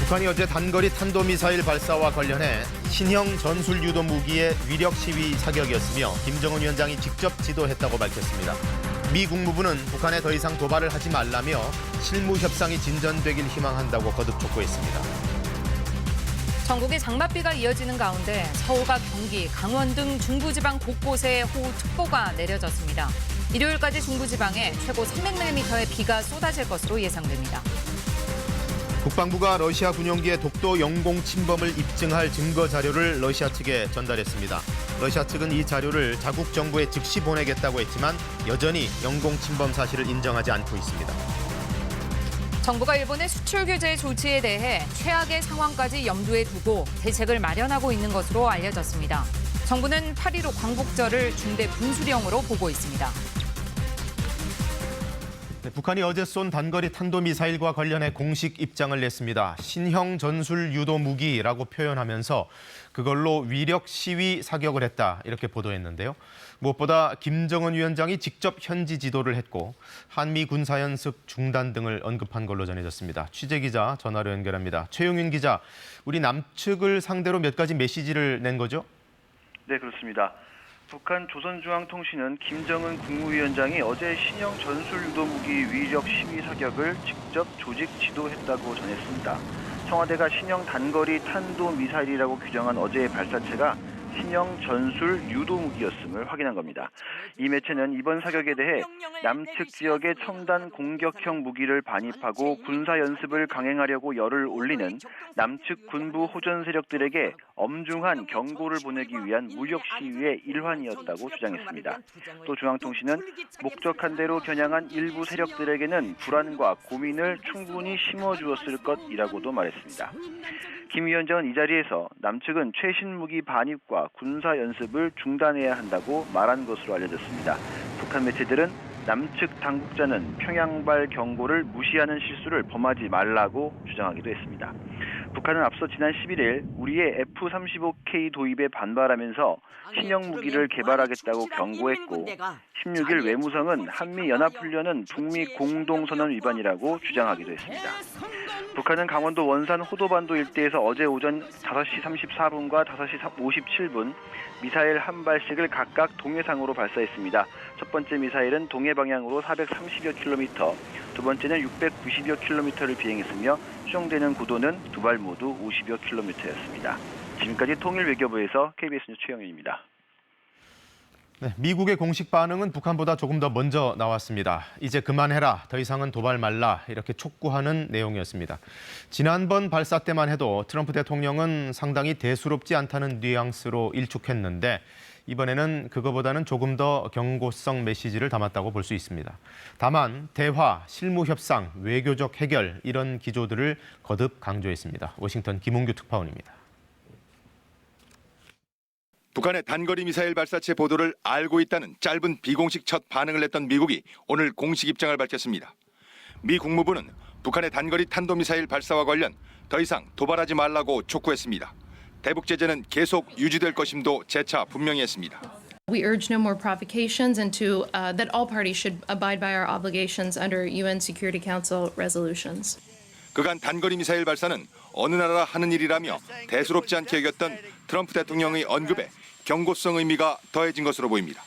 북한이 어제 단거리 탄도미사일 발사와 관련해 신형 전술유도 무기의 위력 시위 사격이었으며 김정은 위원장이 직접 지도했다고 밝혔습니다. 미 국무부는 북한에 더 이상 도발을 하지 말라며 실무 협상이 진전되길 희망한다고 거듭 촉구했습니다. 전국에 장맛비가 이어지는 가운데 서울과 경기, 강원 등 중부지방 곳곳에 호우특보가 내려졌습니다. 일요일까지 중부지방에 최고 300mm의 비가 쏟아질 것으로 예상됩니다. 국방부가 러시아 군용기의 독도 영공 침범을 입증할 증거 자료를 러시아 측에 전달했습니다. 러시아 측은 이 자료를 자국 정부에 즉시 보내겠다고 했지만 여전히 영공 침범 사실을 인정하지 않고 있습니다. 정부가 일본의 수출 규제 조치에 대해 최악의 상황까지 염두에 두고 대책을 마련하고 있는 것으로 알려졌습니다. 정부는 8.15 광복절을 중대 분수령으로 보고 있습니다. 북한이 어제 쏜 단거리 탄도미사일과 관련해 공식 입장을 냈습니다. 신형 전술 유도 무기라고 표현하면서 그걸로 위력 시위 사격을 했다 이렇게 보도했는데요. 무엇보다 김정은 위원장이 직접 현지 지도를 했고 한미 군사연습 중단 등을 언급한 걸로 전해졌습니다. 취재기자 전화로 연결합니다. 최용윤 기자, 우리 남측을 상대로 몇 가지 메시지를 낸 거죠? 네, 그렇습니다. 북한 조선중앙통신은 김정은 국무위원장이 어제 신형 전술유도무기 위력 시위 사격을 직접 조직 지도했다고 전했습니다. 청와대가 신형 단거리 탄도미사일이라고 규정한 어제의 발사체가 신형 전술 유도무기였음을 확인한 겁니다. 이 매체는 이번 사격에 대해 남측 지역에 첨단 공격형 무기를 반입하고 군사 연습을 강행하려고 열을 올리는 남측 군부 호전 세력들에게 엄중한 경고를 보내기 위한 무력 시위의 일환이었다고 주장했습니다. 또 중앙통신은 목적한 대로 겨냥한 일부 세력들에게는 불안과 고민을 충분히 심어주었을 것이라고도 말했습니다. 김 위원장은 이 자리에서 남측은 최신 무기 반입과 군사 연습을 중단해야 한다고 말한 것으로 알려졌습니다. 북한 매체들은 남측 당국자는 평양발 경고를 무시하는 실수를 범하지 말라고 주장하기도 했습니다. 북한은 앞서 지난 11일 우리의 F-35K 도입에 반발하면서 신형 무기를 개발하겠다고 경고했고 16일 외무성은 한미연합훈련은 북미 공동선언 위반이라고 주장하기도 했습니다. 북한은 강원도 원산 호도반도 일대에서 어제 오전 5시 34분과 5시 57분 미사일 한 발씩을 각각 동해상으로 발사했습니다. 첫 번째 미사일은 동해 방향으로 430여 킬로미터, 두 번째는 690여 킬로미터를 비행했으며 추정되는 고도는 두 발 모두 50여 킬로미터였습니다. 지금까지 통일외교부에서 KBS 뉴스 최영윤입니다. 네, 미국의 공식 반응은 북한보다 조금 더 먼저 나왔습니다. 이제 그만해라, 더 이상은 도발 말라 이렇게 촉구하는 내용이었습니다. 지난번 발사 때만 해도 트럼프 대통령은 상당히 대수롭지 않다는 뉘앙스로 일축했는데 이번에는 그거보다는 조금 더 경고성 메시지를 담았다고 볼 수 있습니다. 다만 대화, 실무 협상, 외교적 해결 이런 기조들을 거듭 강조했습니다. 워싱턴 김웅규 특파원입니다. 북한의 단거리 미사일 발사체 보도를 알고 있다는 짧은 비공식 첫 반응을 냈던 미국이 오늘 공식 입장을 밝혔습니다. 미 국무부는 북한의 단거리 탄도미사일 발사와 관련 더 이상 도발하지 말라고 촉구했습니다. 대북 제재는 계속 유지될 것임도 재차 분명히 했습니다. We urge no more provocations and that all parties should abide by our obligations under UN Security Council resolutions. 그간 단거리 미사일 발사는 어느 나라라 하는 일이라며 대수롭지 않게 여겼던 트럼프 대통령의 언급에 경고성 의미가 더해진 것으로 보입니다.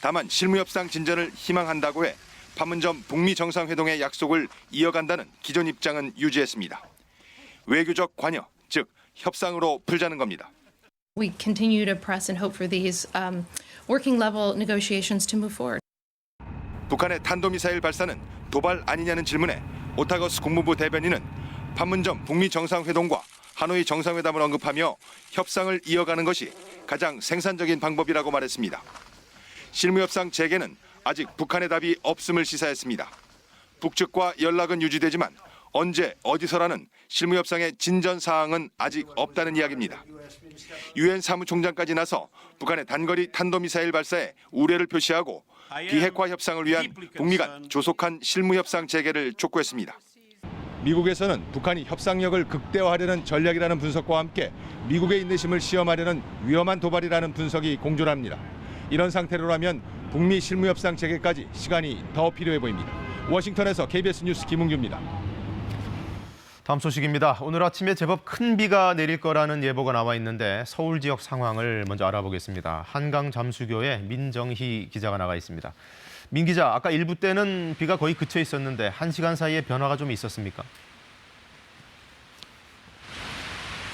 다만 실무협상 진전을 희망한다고 해 판문점 북미 정상회동의 약속을 이어간다는 기존 입장은 유지했습니다. 외교적 관여, 즉 협상으로 풀자는 겁니다. We continue to press and hope for these working level negotiations to move forward. 북한의 탄도미사일 발사는 도발 아니냐는 질문에 오타거스 국무부 대변인은 판문점 북미 정상회동과 하노이 정상회담을 언급하며 협상을 이어가는 것이 가장 생산적인 방법이라고 말했습니다. 실무협상 재개는 아직 북한의 답이 없음을 시사했습니다. 북측과 연락은 유지되지만 언제 어디서라는 실무협상의 진전 사항은 아직 없다는 이야기입니다. 유엔 사무총장까지 나서 북한의 단거리 탄도미사일 발사에 우려를 표시하고 비핵화 협상을 위한 북미 간 조속한 실무협상 재개를 촉구했습니다. 미국에서는 북한이 협상력을 극대화하려는 전략이라는 분석과 함께 미국의 인내심을 시험하려는 위험한 도발이라는 분석이 공존합니다. 이런 상태로라면 북미 실무협상 재개까지 시간이 더 필요해 보입니다. 워싱턴에서 KBS 뉴스 김웅규입니다. 다음 소식입니다. 오늘 아침에 제법 큰 비가 내릴 거라는 예보가 나와 있는데 서울 지역 상황을 먼저 알아보겠습니다. 한강 잠수교에 민정희 기자가 나가 있습니다. 민 기자, 아까 일부 때는 비가 거의 그쳐 있었는데 1시간 사이에 변화가 좀 있었습니까?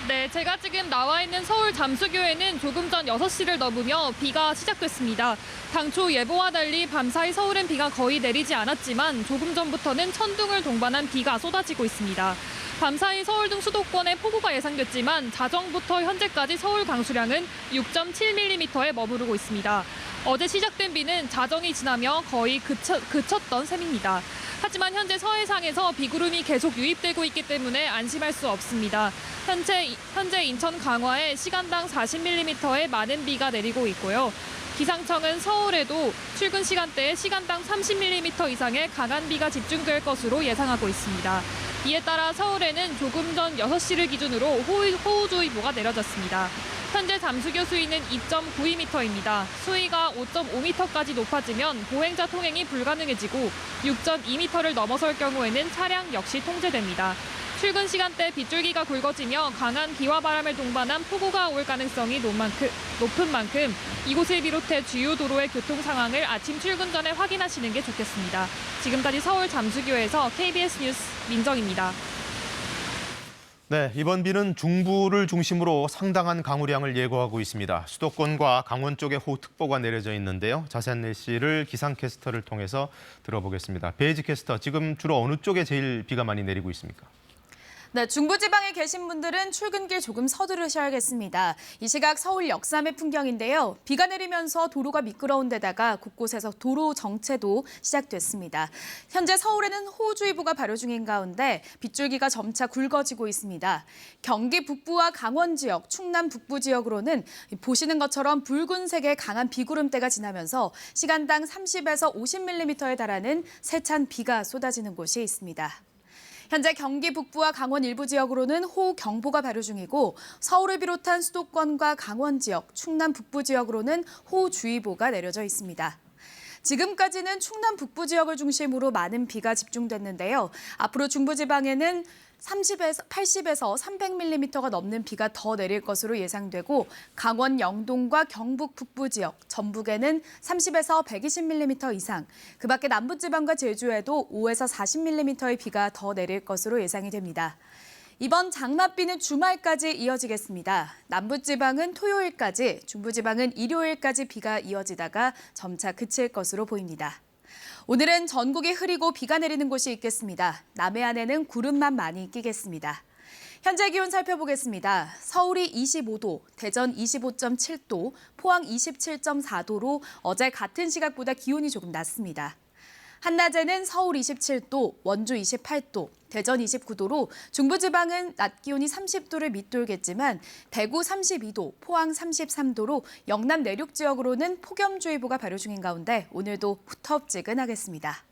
네, 제가 지금 나와 있는 서울 잠수교에는 조금 전 6시를 넘으며 비가 시작됐습니다. 당초 예보와 달리 밤사이 서울엔 비가 거의 내리지 않았지만 조금 전부터는 천둥을 동반한 비가 쏟아지고 있습니다. 밤사이 서울 등 수도권에 폭우가 예상됐지만 자정부터 현재까지 서울 강수량은 6.7mm에 머무르고 있습니다. 어제 시작된 비는 자정이 지나며 거의 그쳤던 셈입니다. 하지만 현재 서해상에서 비구름이 계속 유입되고 있기 때문에 안심할 수 없습니다. 현재 인천 강화에 시간당 40mm의 많은 비가 내리고 있고요. 기상청은 서울에도 출근 시간대에 시간당 30mm 이상의 강한 비가 집중될 것으로 예상하고 있습니다. 이에 따라 서울에는 조금 전 6시를 기준으로 호우주의보가 내려졌습니다. 현재 잠수교 수위는 2.92m입니다. 수위가 5.5m까지 높아지면 보행자 통행이 불가능해지고 6.2m를 넘어설 경우에는 차량 역시 통제됩니다. 출근 시간대 빗줄기가 굵어지며 강한 비와 바람을 동반한 폭우가 올 가능성이 높은 만큼 이곳을 비롯해 주요 도로의 교통 상황을 아침 출근 전에 확인하시는 게 좋겠습니다. 지금까지 서울 잠수교에서 KBS 뉴스 민정입니다. 네, 이번 비는 중부를 중심으로 상당한 강우량을 예고하고 있습니다. 수도권과 강원 쪽에 호우특보가 내려져 있는데요. 자세한 날씨를 기상캐스터를 통해서 들어보겠습니다. 배지 캐스터, 지금 주로 어느 쪽에 제일 비가 많이 내리고 있습니까? 네, 중부지방에 계신 분들은 출근길 조금 서두르셔야겠습니다. 이 시각 서울 역삼의 풍경인데요. 비가 내리면서 도로가 미끄러운 데다가 곳곳에서 도로 정체도 시작됐습니다. 현재 서울에는 호우주의보가 발효 중인 가운데 빗줄기가 점차 굵어지고 있습니다. 경기 북부와 강원 지역, 충남 북부 지역으로는 보시는 것처럼 붉은색의 강한 비구름대가 지나면서 시간당 30에서 50mm에 달하는 세찬 비가 쏟아지는 곳이 있습니다. 현재 경기 북부와 강원 일부 지역으로는 호우경보가 발효 중이고 서울을 비롯한 수도권과 강원 지역, 충남 북부 지역으로는 호우주의보가 내려져 있습니다. 지금까지는 충남 북부 지역을 중심으로 많은 비가 집중됐는데요. 앞으로 중부지방에는 80에서 300mm가 넘는 비가 더 내릴 것으로 예상되고 강원 영동과 경북 북부 지역, 전북에는 30에서 120mm 이상, 그밖에 남부지방과 제주에도 5에서 40mm의 비가 더 내릴 것으로 예상이 됩니다. 이번 장맛비는 주말까지 이어지겠습니다. 남부지방은 토요일까지, 중부지방은 일요일까지 비가 이어지다가 점차 그칠 것으로 보입니다. 오늘은 전국이 흐리고 비가 내리는 곳이 있겠습니다. 남해안에는 구름만 많이 끼겠습니다. 현재 기온 살펴보겠습니다. 서울이 25도, 대전 25.7도, 포항 27.4도로 어제 같은 시각보다 기온이 조금 낮습니다. 한낮에는 서울 27도, 원주 28도, 대전 29도로 중부지방은 낮 기온이 30도를 밑돌겠지만 대구 32도, 포항 33도로 영남 내륙 지역으로는 폭염주의보가 발효 중인 가운데 오늘도 후텁지근하겠습니다.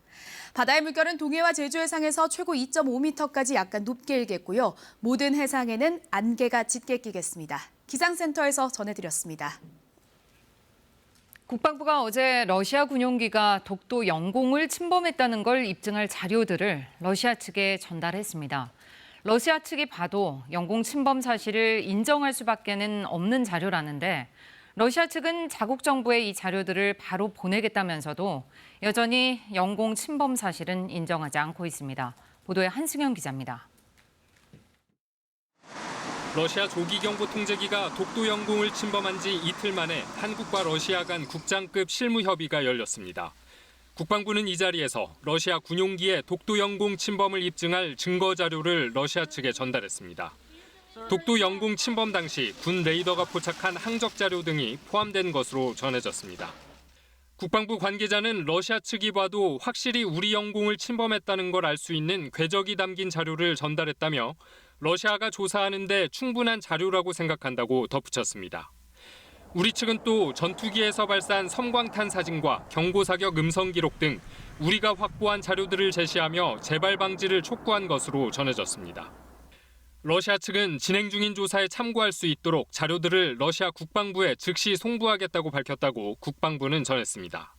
바다의 물결은 동해와 제주 해상에서 최고 2.5m까지 약간 높게 일겠고요. 모든 해상에는 안개가 짙게 끼겠습니다. 기상센터에서 전해드렸습니다. 국방부가 어제 러시아 군용기가 독도 영공을 침범했다는 걸 입증할 자료들을 러시아 측에 전달했습니다. 러시아 측이 봐도 영공 침범 사실을 인정할 수밖에는 없는 자료라는데 러시아 측은 자국 정부에 이 자료들을 바로 보내겠다면서도 여전히 영공 침범 사실은 인정하지 않고 있습니다. 보도에 한승현 기자입니다. 러시아 조기경보 통제기가 독도 영공을 침범한 지 이틀 만에 한국과 러시아 간 국장급 실무 협의가 열렸습니다. 국방부는 이 자리에서 러시아 군용기의 독도 영공 침범을 입증할 증거 자료를 러시아 측에 전달했습니다. 독도 영공 침범 당시 군 레이더가 포착한 항적 자료 등이 포함된 것으로 전해졌습니다. 국방부 관계자는 러시아 측이 봐도 확실히 우리 영공을 침범했다는 걸 알 수 있는 궤적이 담긴 자료를 전달했다며 러시아가 조사하는 데 충분한 자료라고 생각한다고 덧붙였습니다. 우리 측은 또 전투기에서 발사한 섬광탄 사진과 경고사격 음성 기록 등 우리가 확보한 자료들을 제시하며 재발 방지를 촉구한 것으로 전해졌습니다. 러시아 측은 진행 중인 침범에 참고할 수 있도록 자료들을 러시아 국방부에 즉시 송부하겠다고 밝혔다고 국방부는 전했습니다.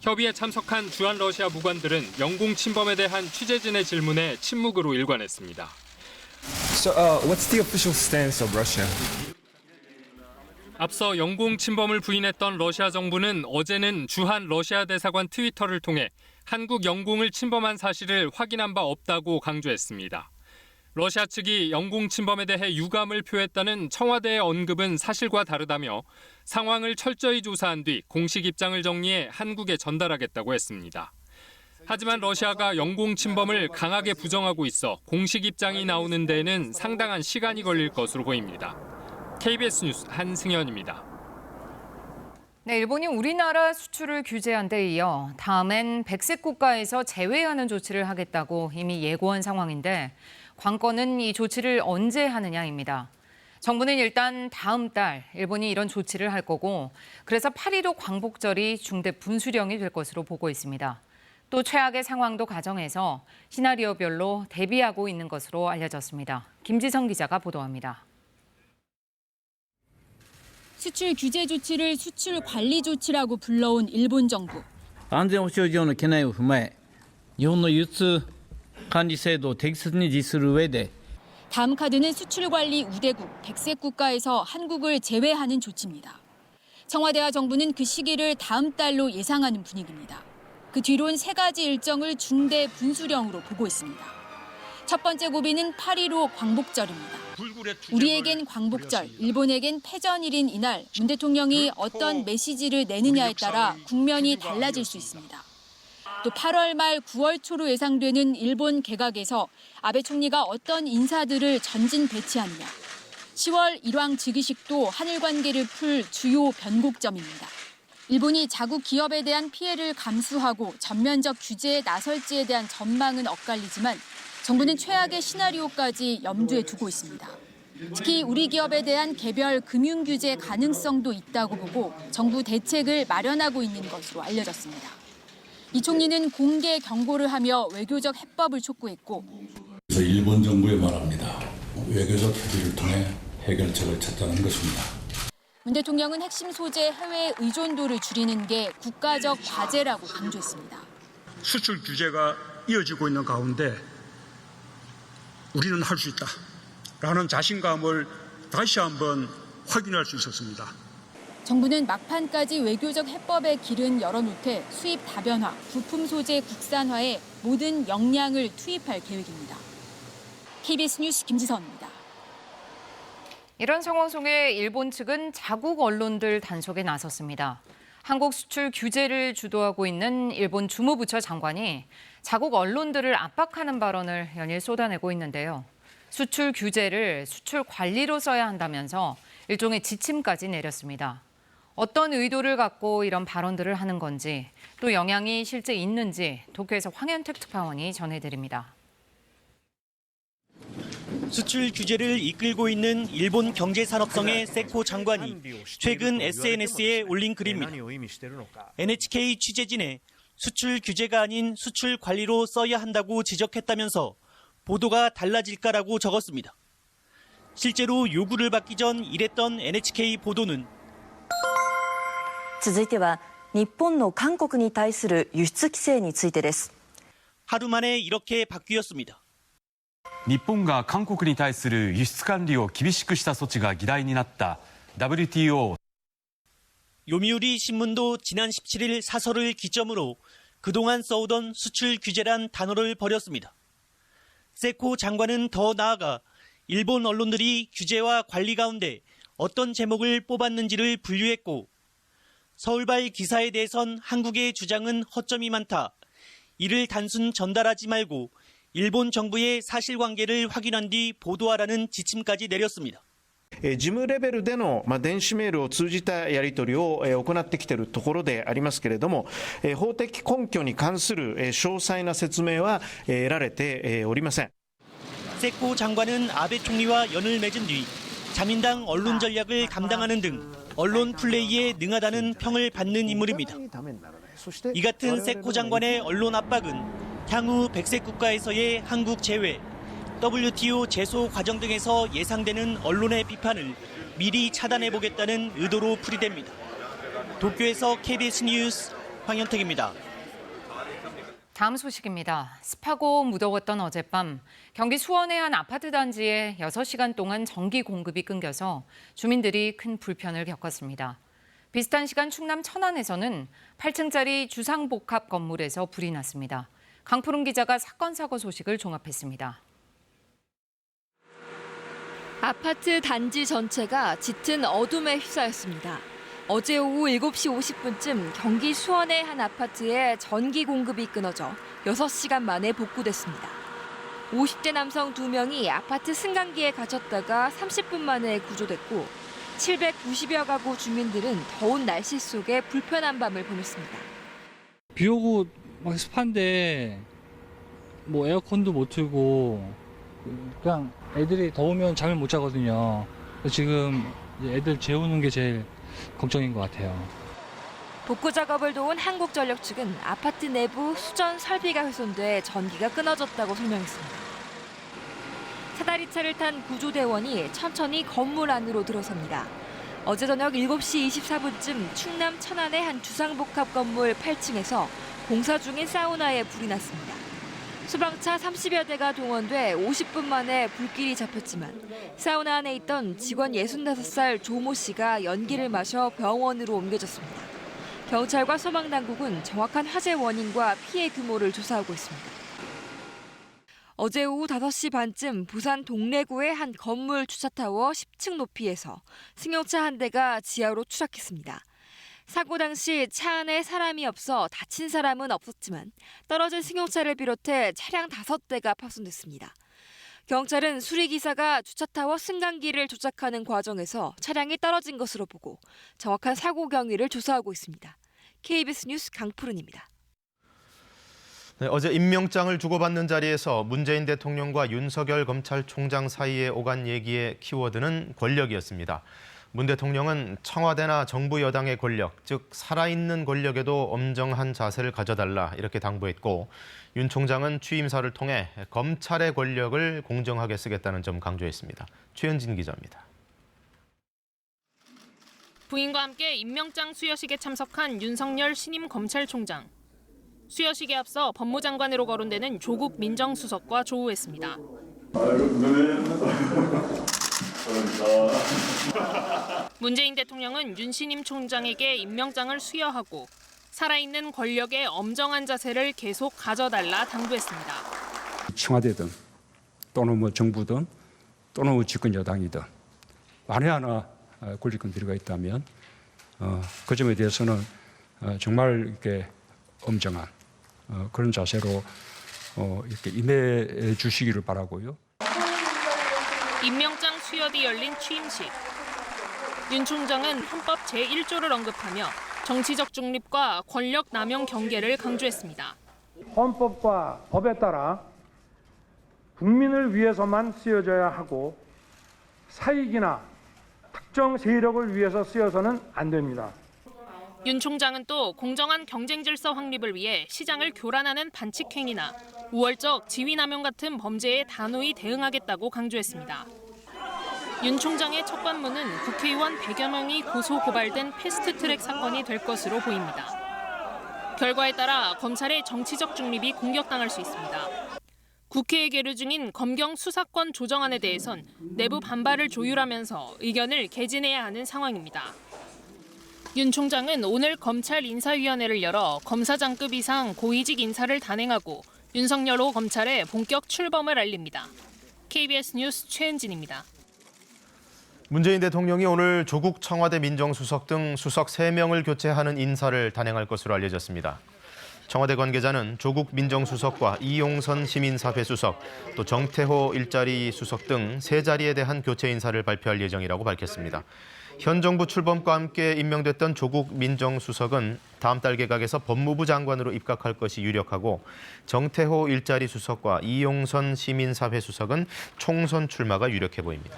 협의에 참석한 주한 러시아 무관들은 영공 침범에 대한 취재진의 질문에 침묵으로 일관했습니다. So, what's the official stance of Russia? 앞서 영공 침범을 부인했던 러시아 정부는 어제는 주한 러시아 대사관 트위터를 통해 한국 영공을 침범한 사실을 확인한 바 없다고 강조했습니다. 러시아 측이 영공 침범에 대해 유감을 표했다는 청와대의 언급은 사실과 다르다며 상황을 철저히 조사한 뒤 공식 입장을 정리해 한국에 전달하겠다고 했습니다. 하지만 러시아가 영공 침범을 강하게 부정하고 있어 공식 입장이 나오는 데에는 상당한 시간이 걸릴 것으로 보입니다. KBS 뉴스 한승현입니다. 네, 일본이 우리나라 수출을 규제한 데 이어 다음엔 백색 국가에서 제외하는 조치를 하겠다고 이미 예고한 상황인데 관건은 이 조치를 언제 하느냐입니다. 정부는 일단 다음 달 일본이 이런 조치를 할 거고 그래서 8.15 광복절이 중대 분수령이 될 것으로 보고 있습니다. 또 최악의 상황도 가정해서 시나리오별로 대비하고 있는 것으로 알려졌습니다. 김지성 기자가 보도합니다. 수출 규제 조치를 수출 관리 조치라고 불러온 일본 정부. 安全保障上の懸念を踏まえ、日本の輸出管理制度を適切に実施する上で 다음 카드는 수출 관리 우대국 백색 국가에서 한국을 제외하는 조치입니다. 청와대와 정부는 그 시기를 다음 달로 예상하는 분위기입니다. 그 뒤론 세 가지 일정을 중대 분수령으로 보고 있습니다. 첫 번째 고비는 8.15 광복절입니다. 우리에겐 광복절, 일본에겐 패전일인 이날 문 대통령이 어떤 메시지를 내느냐에 따라 국면이 달라질 수 있습니다. 또 8월 말 9월 초로 예상되는 일본 개각에서 아베 총리가 어떤 인사들을 전진 배치하느냐. 10월 일왕 즉위식도 한일 관계를 풀 주요 변곡점입니다. 일본이 자국 기업에 대한 피해를 감수하고 전면적 규제에 나설지에 대한 전망은 엇갈리지만 정부는 최악의 시나리오까지 염두에 두고 있습니다. 특히 우리 기업에 대한 개별 금융 규제 가능성도 있다고 보고 정부 대책을 마련하고 있는 것으로 알려졌습니다. 이 총리는 공개 경고를 하며 외교적 해법을 촉구했고 그래서 일본 정부에 말합니다. 외교적 협의를 통해 해결책을 찾자는 것입니다. 문 대통령은 핵심 소재 해외 의존도를 줄이는 게 국가적 과제라고 강조했습니다. 수출 규제가 이어지고 있는 가운데 우리는 할 수 있다라는 자신감을 다시 한번 확인할 수 있었습니다. 정부는 막판까지 외교적 해법의 길은 열어놓되 수입 다변화, 부품 소재 국산화에 모든 역량을 투입할 계획입니다. KBS 뉴스 김지선입니다. 이런 상황 속에 일본 측은 자국 언론들 단속에 나섰습니다. 한국 수출 규제를 주도하고 있는 일본 주무부처 장관이 자국 언론들을 압박하는 발언을 연일 쏟아내고 있는데요. 수출 규제를 수출 관리로 써야 한다면서 일종의 지침까지 내렸습니다. 어떤 의도를 갖고 이런 발언들을 하는 건지 또 영향이 실제 있는지 도쿄에서 황현택 특파원이 전해드립니다. 수출 규제를 이끌고 있는 일본 경제산업성의 세코 장관이 최근 SNS에 올린 글입니다. NHK 취재진에 수출 규제가 아닌 수출 관리로 써야 한다고 지적했다면서 보도가 달라질까라고 적었습니다. 실제로 요구를 받기 전 이랬던 NHK 보도는 続いては日本の韓国に対する輸出規制についてです。 하루 만에 이렇게 바뀌었습니다. 日本が韓国に対する輸出管理を厳しくした措置が議題になった WTO. 요미우리 신문도 지난 17일 사설을 기점으로 그동안 써오던 수출 규제란 단어를 버렸습니다. 세코 장관은 더 나아가 일본 언론들이 규제와 관리 가운데 어떤 제목을 뽑았는지를 분류했고 서울발 기사에 대해선 한국의 주장은 허점이 많다. 이를 단순 전달하지 말고 일본 정부의 사실관계를 확인한 뒤 보도하라는 지침까지 내렸습니다. 事務レベルでの電子メールを通じたやり取りを行ってきているところでありますけれども、法的根拠に関する詳細な説明は得られておりません。 세코 장관은 아베 총리와 연을 맺은 뒤 자민당 언론 전략을 감당하는 등 언론 플레이에 능하다는 평을 받는 인물입니다. 이 같은 세코 장관의 언론 압박은 향후 백색 국가에서의 한국 제외, WTO 제소 과정 등에서 예상되는 언론의 비판을 미리 차단해보겠다는 의도로 풀이됩니다. 도쿄에서 KBS 뉴스 황현택입니다. 다음 소식입니다. 습하고 무더웠던 어젯밤 경기 수원의 한 아파트 단지에 6시간 동안 전기 공급이 끊겨서 주민들이 큰 불편을 겪었습니다. 비슷한 시간 충남 천안에서는 8층짜리 주상복합 건물에서 불이 났습니다. 강푸른 기자가 사건 사고 소식을 종합했습니다. 아파트 단지 전체가 짙은 어둠에 휩싸였습니다. 어제 오후 7시 50분쯤 경기 수원의 한 아파트에 전기 공급이 끊어져 6시간 만에 복구됐습니다. 50대 남성 2명이 아파트 승강기에 갇혔다가 30분 만에 구조됐고 790여 가구 주민들은 더운 날씨 속에 불편한 밤을 보냈습니다. 비 오고 막 습한데 뭐 에어컨도 못 틀고 그냥 애들이 더우면 잠을 못 자거든요. 지금 애들 재우는 게 제일 걱정인 것 같아요. 복구 작업을 도운 한국전력 측은 아파트 내부 수전 설비가 훼손돼 전기가 끊어졌다고 설명했습니다. 사다리차를 탄 구조대원이 천천히 건물 안으로 들어섭니다. 어제 저녁 7시 24분쯤 충남 천안의 한 주상복합 건물 8층에서 공사 중인 사우나에 불이 났습니다. 소방차 30여 대가 동원돼 50분 만에 불길이 잡혔지만 사우나 안에 있던 직원 65살 조모 씨가 연기를 마셔 병원으로 옮겨졌습니다. 경찰과 소방당국은 정확한 화재 원인과 피해 규모를 조사하고 있습니다. 어제 오후 5시 반쯤 부산 동래구의 한 건물 주차타워 10층 높이에서 승용차 한 대가 지하로 추락했습니다. 사고 당시 차 안에 사람이 없어 다친 사람은 없었지만 떨어진 승용차를 비롯해 차량 5대가 파손됐습니다. 경찰은 수리기사가 주차타워 승강기를 조작하는 과정에서 차량이 떨어진 것으로 보고 정확한 사고 경위를 조사하고 있습니다. KBS 뉴스 강푸른입니다. 네, 어제 임명장을 주고받는 자리에서 문재인 대통령과 윤석열 검찰총장 사이에 오간 얘기의 키워드는 권력이었습니다. 문 대통령은 청와대나 정부 여당의 권력, 즉 살아있는 권력에도 엄정한 자세를 가져달라 이렇게 당부했고 윤 총장은 취임사를 통해 검찰의 권력을 공정하게 쓰겠다는 점 강조했습니다. 최현진 기자입니다. 부인과 함께 임명장 수여식에 참석한 윤석열 신임 검찰총장. 수여식에 앞서 법무장관으로 거론되는 조국 민정수석과 조우했습니다. 문재인 대통령은 윤 신임 총장에게 임명장을 수여하고 살아있는 권력의 엄정한 자세를 계속 가져달라 당부했습니다. 청와대든 또는 뭐 정부든 또는 집권 여당이든 만에 하나 권리권 들어가 있다면 그 점에 대해서는 정말 이렇게 엄정한 그런 자세로 이렇게 임해 주시기를 바라고요. 임명장 수여 뒤 열린 취임식. 윤 총장은 헌법 제1조를 언급하며 정치적 중립과 권력 남용 경계를 강조했습니다. 헌법과 법에 따라 국민을 위해서만 쓰여져야 하고 사익이나 특정 세력을 위해서 쓰여서는 안 됩니다. 윤 총장은 또 공정한 경쟁 질서 확립을 위해 시장을 교란하는 반칙행위나 우월적 지위남용 같은 범죄에 단호히 대응하겠다고 강조했습니다. 윤 총장의 첫 관문은 국회의원 100여 명이 고소 고발된 패스트트랙 사건이 될 것으로 보입니다. 결과에 따라 검찰의 정치적 중립이 공격당할 수 있습니다. 국회에 계류 중인 검경 수사권 조정안에 대해선 내부 반발을 조율하면서 의견을 개진해야 하는 상황입니다. 윤 총장은 오늘 검찰 인사위원회를 열어 검사장급 이상 고위직 인사를 단행하고 윤석열 호 검찰의 본격 출범을 알립니다. KBS 뉴스 최은진입니다. 문재인 대통령이 오늘 조국 청와대 민정수석 등 수석 3명을 교체하는 인사를 단행할 것으로 알려졌습니다. 청와대 관계자는 조국 민정수석과 이용선 시민사회수석, 또 정태호 일자리 수석 등 3자리에 대한 교체 인사를 발표할 예정이라고 밝혔습니다. 현 정부 출범과 함께 임명됐던 조국 민정수석은 다음 달 개각에서 법무부 장관으로 입각할 것이 유력하고 정태호 일자리 수석과 이용선 시민사회수석은 총선 출마가 유력해 보입니다.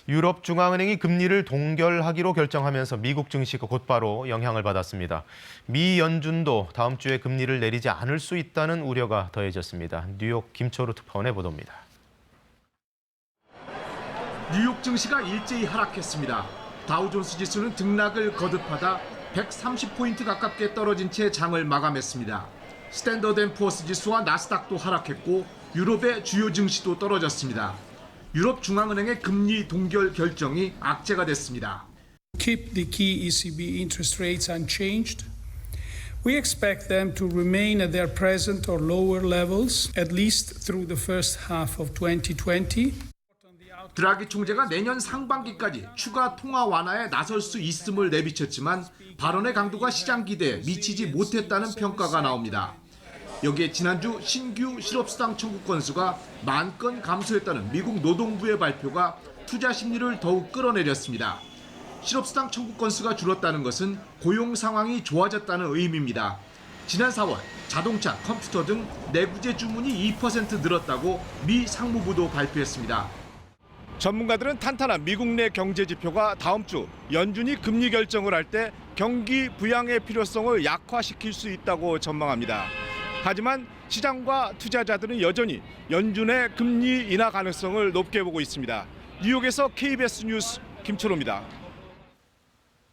유럽중앙은행이 금리를 동결하기로 결정하면서 미국 증시가 곧바로 영향을 받았습니다. 미 연준도 다음 주에 금리를 내리지 않을 수 있다는 우려가 더해졌습니다. 뉴욕 김철우 특파원의 보도입니다. 뉴욕 증시가 일제히 하락했습니다. 다우존스 지수는 등락을 거듭하다 130포인트 가깝게 떨어진 채 장을 마감했습니다. 스탠더드앤푸어스 지수와 나스닥도 하락했고 유럽의 주요 증시도 떨어졌습니다. 유럽 중앙은행의 금리 동결 결정이 악재가 됐습니다. Keep the key ECB interest rates unchanged. We expect them to remain at their present or lower levels at least through the first half of 2020. 드라기 총재가 내년 상반기까지 추가 통화 완화에 나설 수 있음을 내비쳤지만 발언의 강도가 시장 기대에 미치지 못했다는 평가가 나옵니다. 여기에 지난주 신규 실업수당 청구 건수가 10,000건 감소했다는 미국 노동부의 발표가 투자 심리를 더욱 끌어내렸습니다. 실업수당 청구 건수가 줄었다는 것은 고용 상황이 좋아졌다는 의미입니다. 지난 4월 자동차, 컴퓨터 등 내구재 주문이 2% 늘었다고 미 상무부도 발표했습니다. 전문가들은 탄탄한 미국 내 경제 지표가 다음 주 연준이 금리 결정을 할 때 경기 부양의 필요성을 약화시킬 수 있다고 전망합니다. 하지만 시장과 투자자들은 여전히 연준의 금리 인하 가능성을 높게 보고 있습니다. 뉴욕에서 KBS 뉴스 김철호입니다.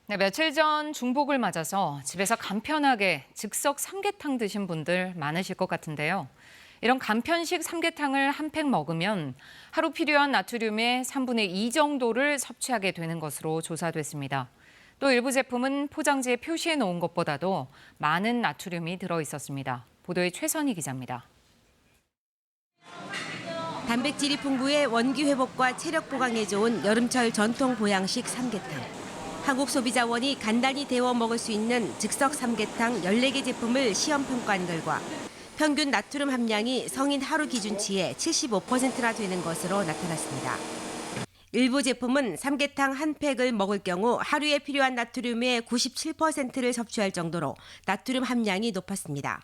네, 며칠 전 중복을 맞아서 집에서 간편하게 즉석 삼계탕 드신 분들 많으실 것 같은데요. 이런 간편식 삼계탕을 한 팩 먹으면 하루 필요한 나트륨의 3분의 2 정도를 섭취하게 되는 것으로 조사됐습니다. 또 일부 제품은 포장지에 표시해 놓은 것보다도 많은 나트륨이 들어있었습니다. 보도에 최선희 기자입니다. 단백질이 풍부해 원기 회복과 체력 보강에 좋은 여름철 전통 보양식 삼계탕. 한국소비자원이 간단히 데워 먹을 수 있는 즉석 삼계탕 14개 제품을 시험 평가한 결과 평균 나트륨 함량이 성인 하루 기준치의 75%나 되는 것으로 나타났습니다. 일부 제품은 삼계탕 한 팩을 먹을 경우 하루에 필요한 나트륨의 97%를 섭취할 정도로 나트륨 함량이 높았습니다.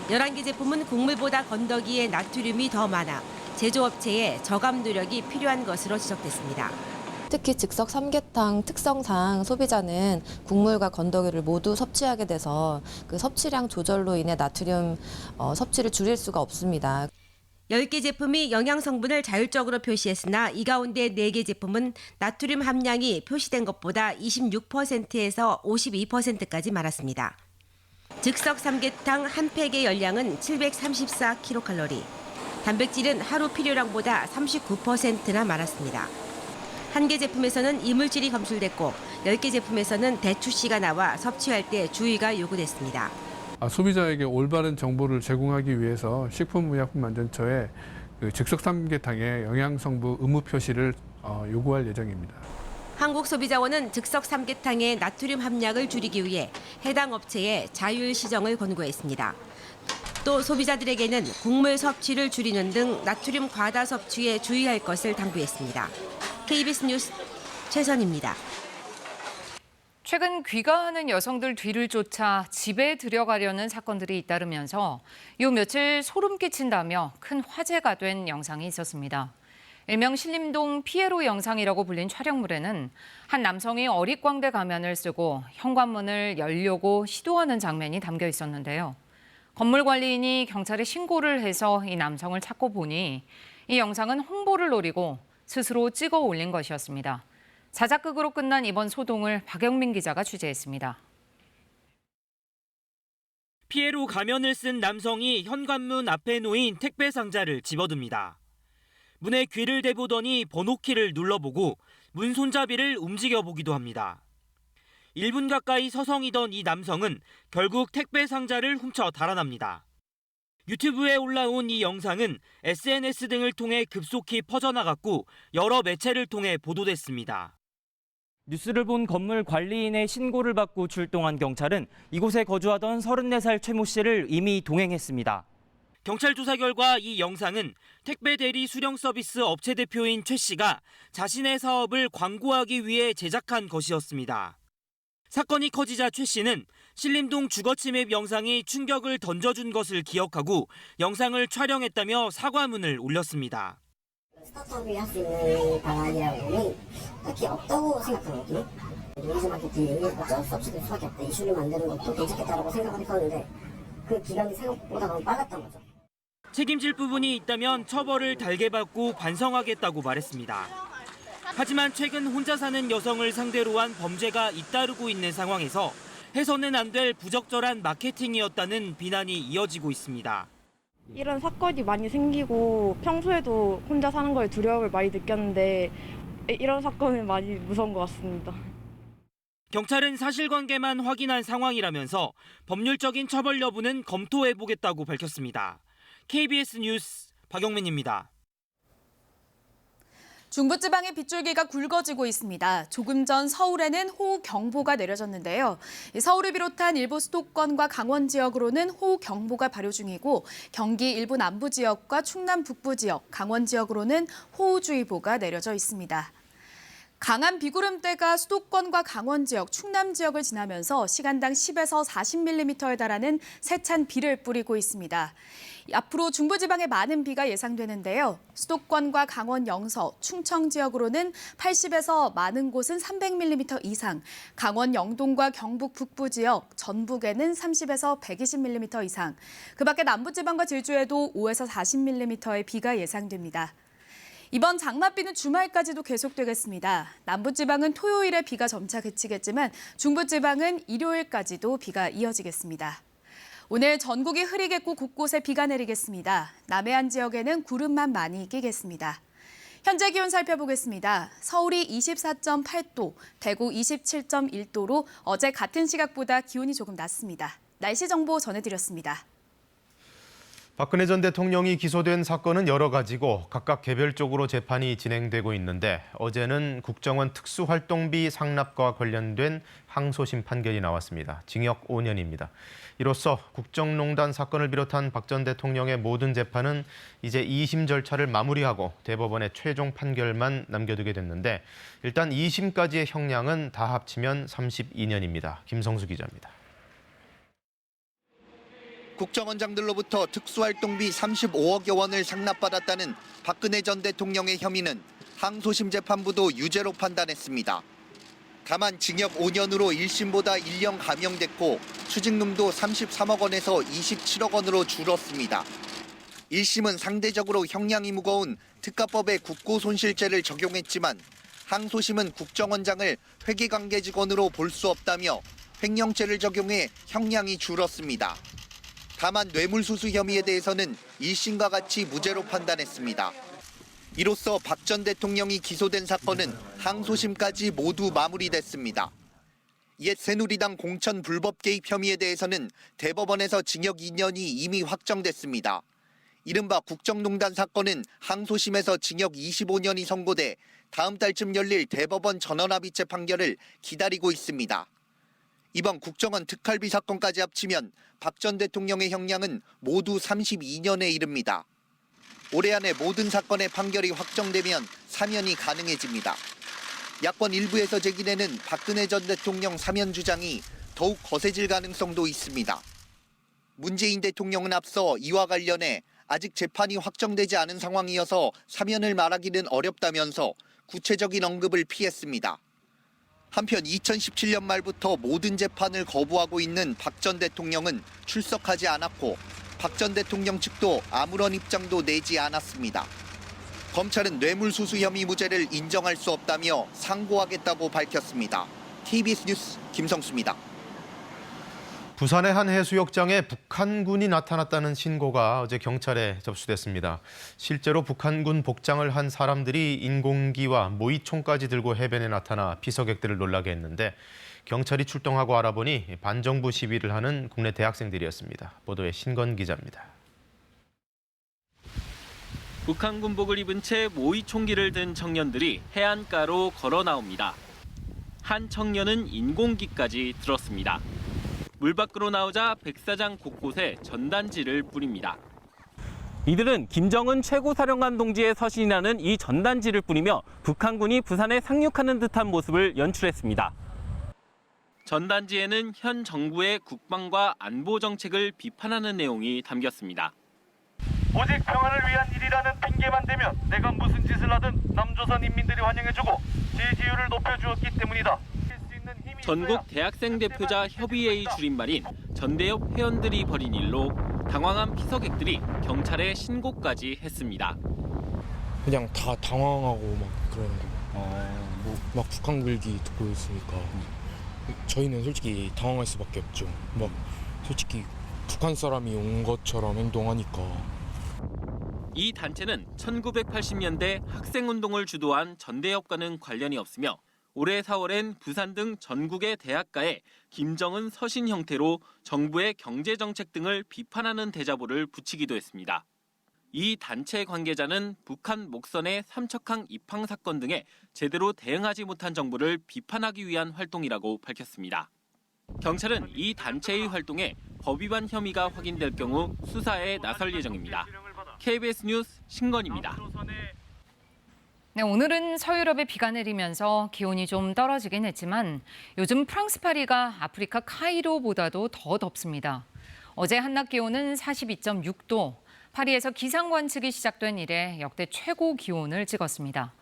11개 제품은 국물보다 건더기에 나트륨이 더 많아 제조업체의 저감 노력이 필요한 것으로 지적됐습니다. 특히 즉석 삼계탕 특성상 소비자는 국물과 건더기를 모두 섭취하게 돼서 그 섭취량 조절로 인해 나트륨 섭취를 줄일 수가 없습니다. 10개 제품이 영양 성분을 자율적으로 표시했으나 이 가운데 4개 제품은 나트륨 함량이 표시된 것보다 26%에서 52%까지 많았습니다. 즉석 삼계탕 한 팩의 열량은 734kcal, 단백질은 하루 필요량보다 39%나 많았습니다. 한 개 제품에서는 이물질이 검출됐고 10개 제품에서는 대추씨가 나와 섭취할 때 주의가 요구됐습니다. 소비자에게 올바른 정보를 제공하기 위해서 식품의약품안전처에 즉석 삼계탕의 영양성분 의무 표시를 요구할 예정입니다. 한국소비자원은 즉석 삼계탕의 나트륨 함량을 줄이기 위해 해당 업체에 자율 시정을 권고했습니다. 또 소비자들에게는 국물 섭취를 줄이는 등 나트륨 과다 섭취에 주의할 것을 당부했습니다. KBS 뉴스 최선입니다. 최근 귀가하는 여성들 뒤를 쫓아 집에 들여가려는 사건들이 잇따르면서 요 며칠 소름 끼친다며 큰 화제가 된 영상이 있었습니다. 일명 신림동 피에로 영상이라고 불린 촬영물에는 한 남성이 어릿광대 가면을 쓰고 현관문을 열려고 시도하는 장면이 담겨 있었는데요. 건물 관리인이 경찰에 신고를 해서 이 남성을 찾고 보니 이 영상은 홍보를 노리고 스스로 찍어 올린 것이었습니다. 자작극으로 끝난 이번 소동을 박영민 기자가 취재했습니다. 피에로 가면을 쓴 남성이 현관문 앞에 놓인 택배 상자를 집어듭니다. 문에 귀를 대보더니 번호키를 눌러보고 문 손잡이를 움직여보기도 합니다. 1분 가까이 서성이던 이 남성은 결국 택배 상자를 훔쳐 달아납니다. 유튜브에 올라온 이 영상은 SNS 등을 통해 급속히 퍼져나갔고 여러 매체를 통해 보도됐습니다. 뉴스를 본 건물 관리인의 신고를 받고 출동한 경찰은 이곳에 거주하던 34살 최 모 씨를 이미 동행했습니다. 경찰 조사 결과 이 영상은 택배 대리 수령 서비스 업체 대표인 최 씨가 자신의 사업을 광고하기 위해 제작한 것이었습니다. 사건이 커지자 최 씨는 신림동 주거침입 영상이 충격을 던져준 것을 기억하고 영상을 촬영했다며 사과문을 올렸습니다. 스타트업이 할 수 있는 방안이라고는 딱히 없다고 생각하거든요. 노이즈 마케팅이 어쩔 수 없이 될 수밖에 없다. 이슈를 만드는 것도 괜찮겠다라고 생각을 했었는데 그 기간이 생각보다 너무 빨랐던 거죠. 책임질 부분이 있다면 처벌을 달게 받고 반성하겠다고 말했습니다. 하지만 최근 혼자 사는 여성을 상대로 한 범죄가 잇따르고 있는 상황에서 해서는 안 될 부적절한 마케팅이었다는 비난이 이어지고 있습니다. 이런 사건이 많이 생기고 평소에도 혼자 사는 거에 두려움을 많이 느꼈는데 이런 사건은 많이 무서운 것 같습니다. 경찰은 사실관계만 확인한 상황이라면서 법률적인 처벌 여부는 검토해보겠다고 밝혔습니다. KBS 뉴스 박영민입니다. 중부지방의 빗줄기가 굵어지고 있습니다. 조금 전 서울에는 호우경보가 내려졌는데요. 서울을 비롯한 일부 수도권과 강원 지역으로는 호우경보가 발효 중이고 경기 일부 남부 지역과 충남 북부 지역, 강원 지역으로는 호우주의보가 내려져 있습니다. 강한 비구름대가 수도권과 강원 지역, 충남 지역을 지나면서 시간당 10에서 40mm에 달하는 세찬 비를 뿌리고 있습니다. 앞으로 중부지방에 많은 비가 예상되는데요. 수도권과 강원 영서, 충청 지역으로는 80에서 많은 곳은 300mm 이상, 강원 영동과 경북 북부 지역, 전북에는 30에서 120mm 이상, 그 밖에 남부지방과 제주에도 5에서 40mm의 비가 예상됩니다. 이번 장맛비는 주말까지도 계속되겠습니다. 남부지방은 토요일에 비가 점차 그치겠지만 중부지방은 일요일까지도 비가 이어지겠습니다. 오늘 전국이 흐리겠고 곳곳에 비가 내리겠습니다. 남해안 지역에는 구름만 많이 끼겠습니다. 현재 기온 살펴보겠습니다. 서울이 24.8도, 대구 27.1도로 어제 같은 시각보다 기온이 조금 낮습니다. 날씨 정보 전해드렸습니다. 박근혜 전 대통령이 기소된 사건은 여러 가지고 각각 개별적으로 재판이 진행되고 있는데 어제는 국정원 특수활동비 상납과 관련된 항소심 판결이 나왔습니다. 징역 5년입니다. 이로써 국정농단 사건을 비롯한 박 전 대통령의 모든 재판은 이제 2심 절차를 마무리하고 대법원의 최종 판결만 남겨두게 됐는데 일단 2심까지의 형량은 다 합치면 32년입니다. 김성수 기자입니다. 국정원장들로부터 특수활동비 35억여 원을 상납받았다는 박근혜 전 대통령의 혐의는 항소심 재판부도 유죄로 판단했습니다. 다만 징역 5년으로 1심보다 1년 감형됐고 추징금도 33억 원에서 27억 원으로 줄었습니다. 1심은 상대적으로 형량이 무거운 특가법의 국고손실죄를 적용했지만 항소심은 국정원장을 회계관계 직원으로 볼 수 없다며 횡령죄를 적용해 형량이 줄었습니다. 다만 뇌물수수 혐의에 대해서는 1심과 같이 무죄로 판단했습니다. 이로써 박 전 대통령이 기소된 사건은 항소심까지 모두 마무리됐습니다. 옛 새누리당 공천 불법 개입 혐의에 대해서는 대법원에서 징역 2년이 이미 확정됐습니다. 이른바 국정농단 사건은 항소심에서 징역 25년이 선고돼 다음 달쯤 열릴 대법원 전원합의체 판결을 기다리고 있습니다. 이번 국정원 특활비 사건까지 합치면 박 전 대통령의 형량은 모두 32년에 이릅니다. 올해 안에 모든 사건의 판결이 확정되면 사면이 가능해집니다. 야권 일부에서 제기되는 박근혜 전 대통령 사면 주장이 더욱 거세질 가능성도 있습니다. 문재인 대통령은 앞서 이와 관련해 아직 재판이 확정되지 않은 상황이어서 사면을 말하기는 어렵다면서 구체적인 언급을 피했습니다. 한편 2017년 말부터 모든 재판을 거부하고 있는 박 전 대통령은 출석하지 않았고 박 전 대통령 측도 아무런 입장도 내지 않았습니다. 검찰은 뇌물수수 혐의 무죄를 인정할 수 없다며 상고하겠다고 밝혔습니다. KBS 뉴스 김성수입니다. 부산의 한 해수욕장에 북한군이 나타났다는 신고가 어제 경찰에 접수됐습니다. 실제로 북한군 복장을 한 사람들이 인공기와 모이총까지 들고 해변에 나타나 피서객들을 놀라게 했는데 경찰이 출동하고 알아보니 반정부 시위를 하는 국내 대학생들이었습니다. 보도에 신건 기자입니다. 북한 군복을 입은 채 모이총기를 든 청년들이 해안가로 걸어 나옵니다. 한 청년은 인공기까지 들었습니다. 물 밖으로 나오자 백사장 곳곳에 전단지를 뿌립니다. 이들은 김정은 최고사령관 동지의 서신이 나는 이 전단지를 뿌리며 북한군이 부산에 상륙하는 듯한 모습을 연출했습니다. 전단지에는 현 정부의 국방과 안보 정책을 비판하는 내용이 담겼습니다. 오직 평화를 위한 일이라는 핑계만 대면 내가 무슨 짓을 하든 남조선 인민들이 환영해주고 제 지위를 높여주었기 때문이다. 전국 대학생 대표자 협의회의 줄임말인 전대협 회원들이 벌인 일로 당황한 피서객들이 경찰에 신고까지 했습니다. 그냥 다 당황하고 막 그러는 거. 막 북한 글기 듣고 있으니까 저희는 솔직히 당황할 수밖에 없죠. 막 솔직히 북한 사람이 온 것처럼 행동하니까. 이 단체는 1980년대 학생운동을 주도한 전대협과는 관련이 없으며 올해 4월엔 부산 등 전국의 대학가에 김정은 서신 형태로 정부의 경제정책 등을 비판하는 대자보를 붙이기도 했습니다. 이 단체 관계자는 북한 목선의 삼척항 입항 사건 등에 제대로 대응하지 못한 정부를 비판하기 위한 활동이라고 밝혔습니다. 경찰은 이 단체의 활동에 법 위반 혐의가 확인될 경우 수사에 나설 예정입니다. KBS 뉴스 신건입니다. 네, 오늘은 서유럽에 비가 내리면서 기온이 좀 떨어지긴 했지만 요즘 프랑스 파리가 아프리카 카이로보다도 더 덥습니다. 어제 한낮 기온은 42.6도, 파리에서 기상 관측이 시작된 이래 역대 최고 기온을 찍었습니다.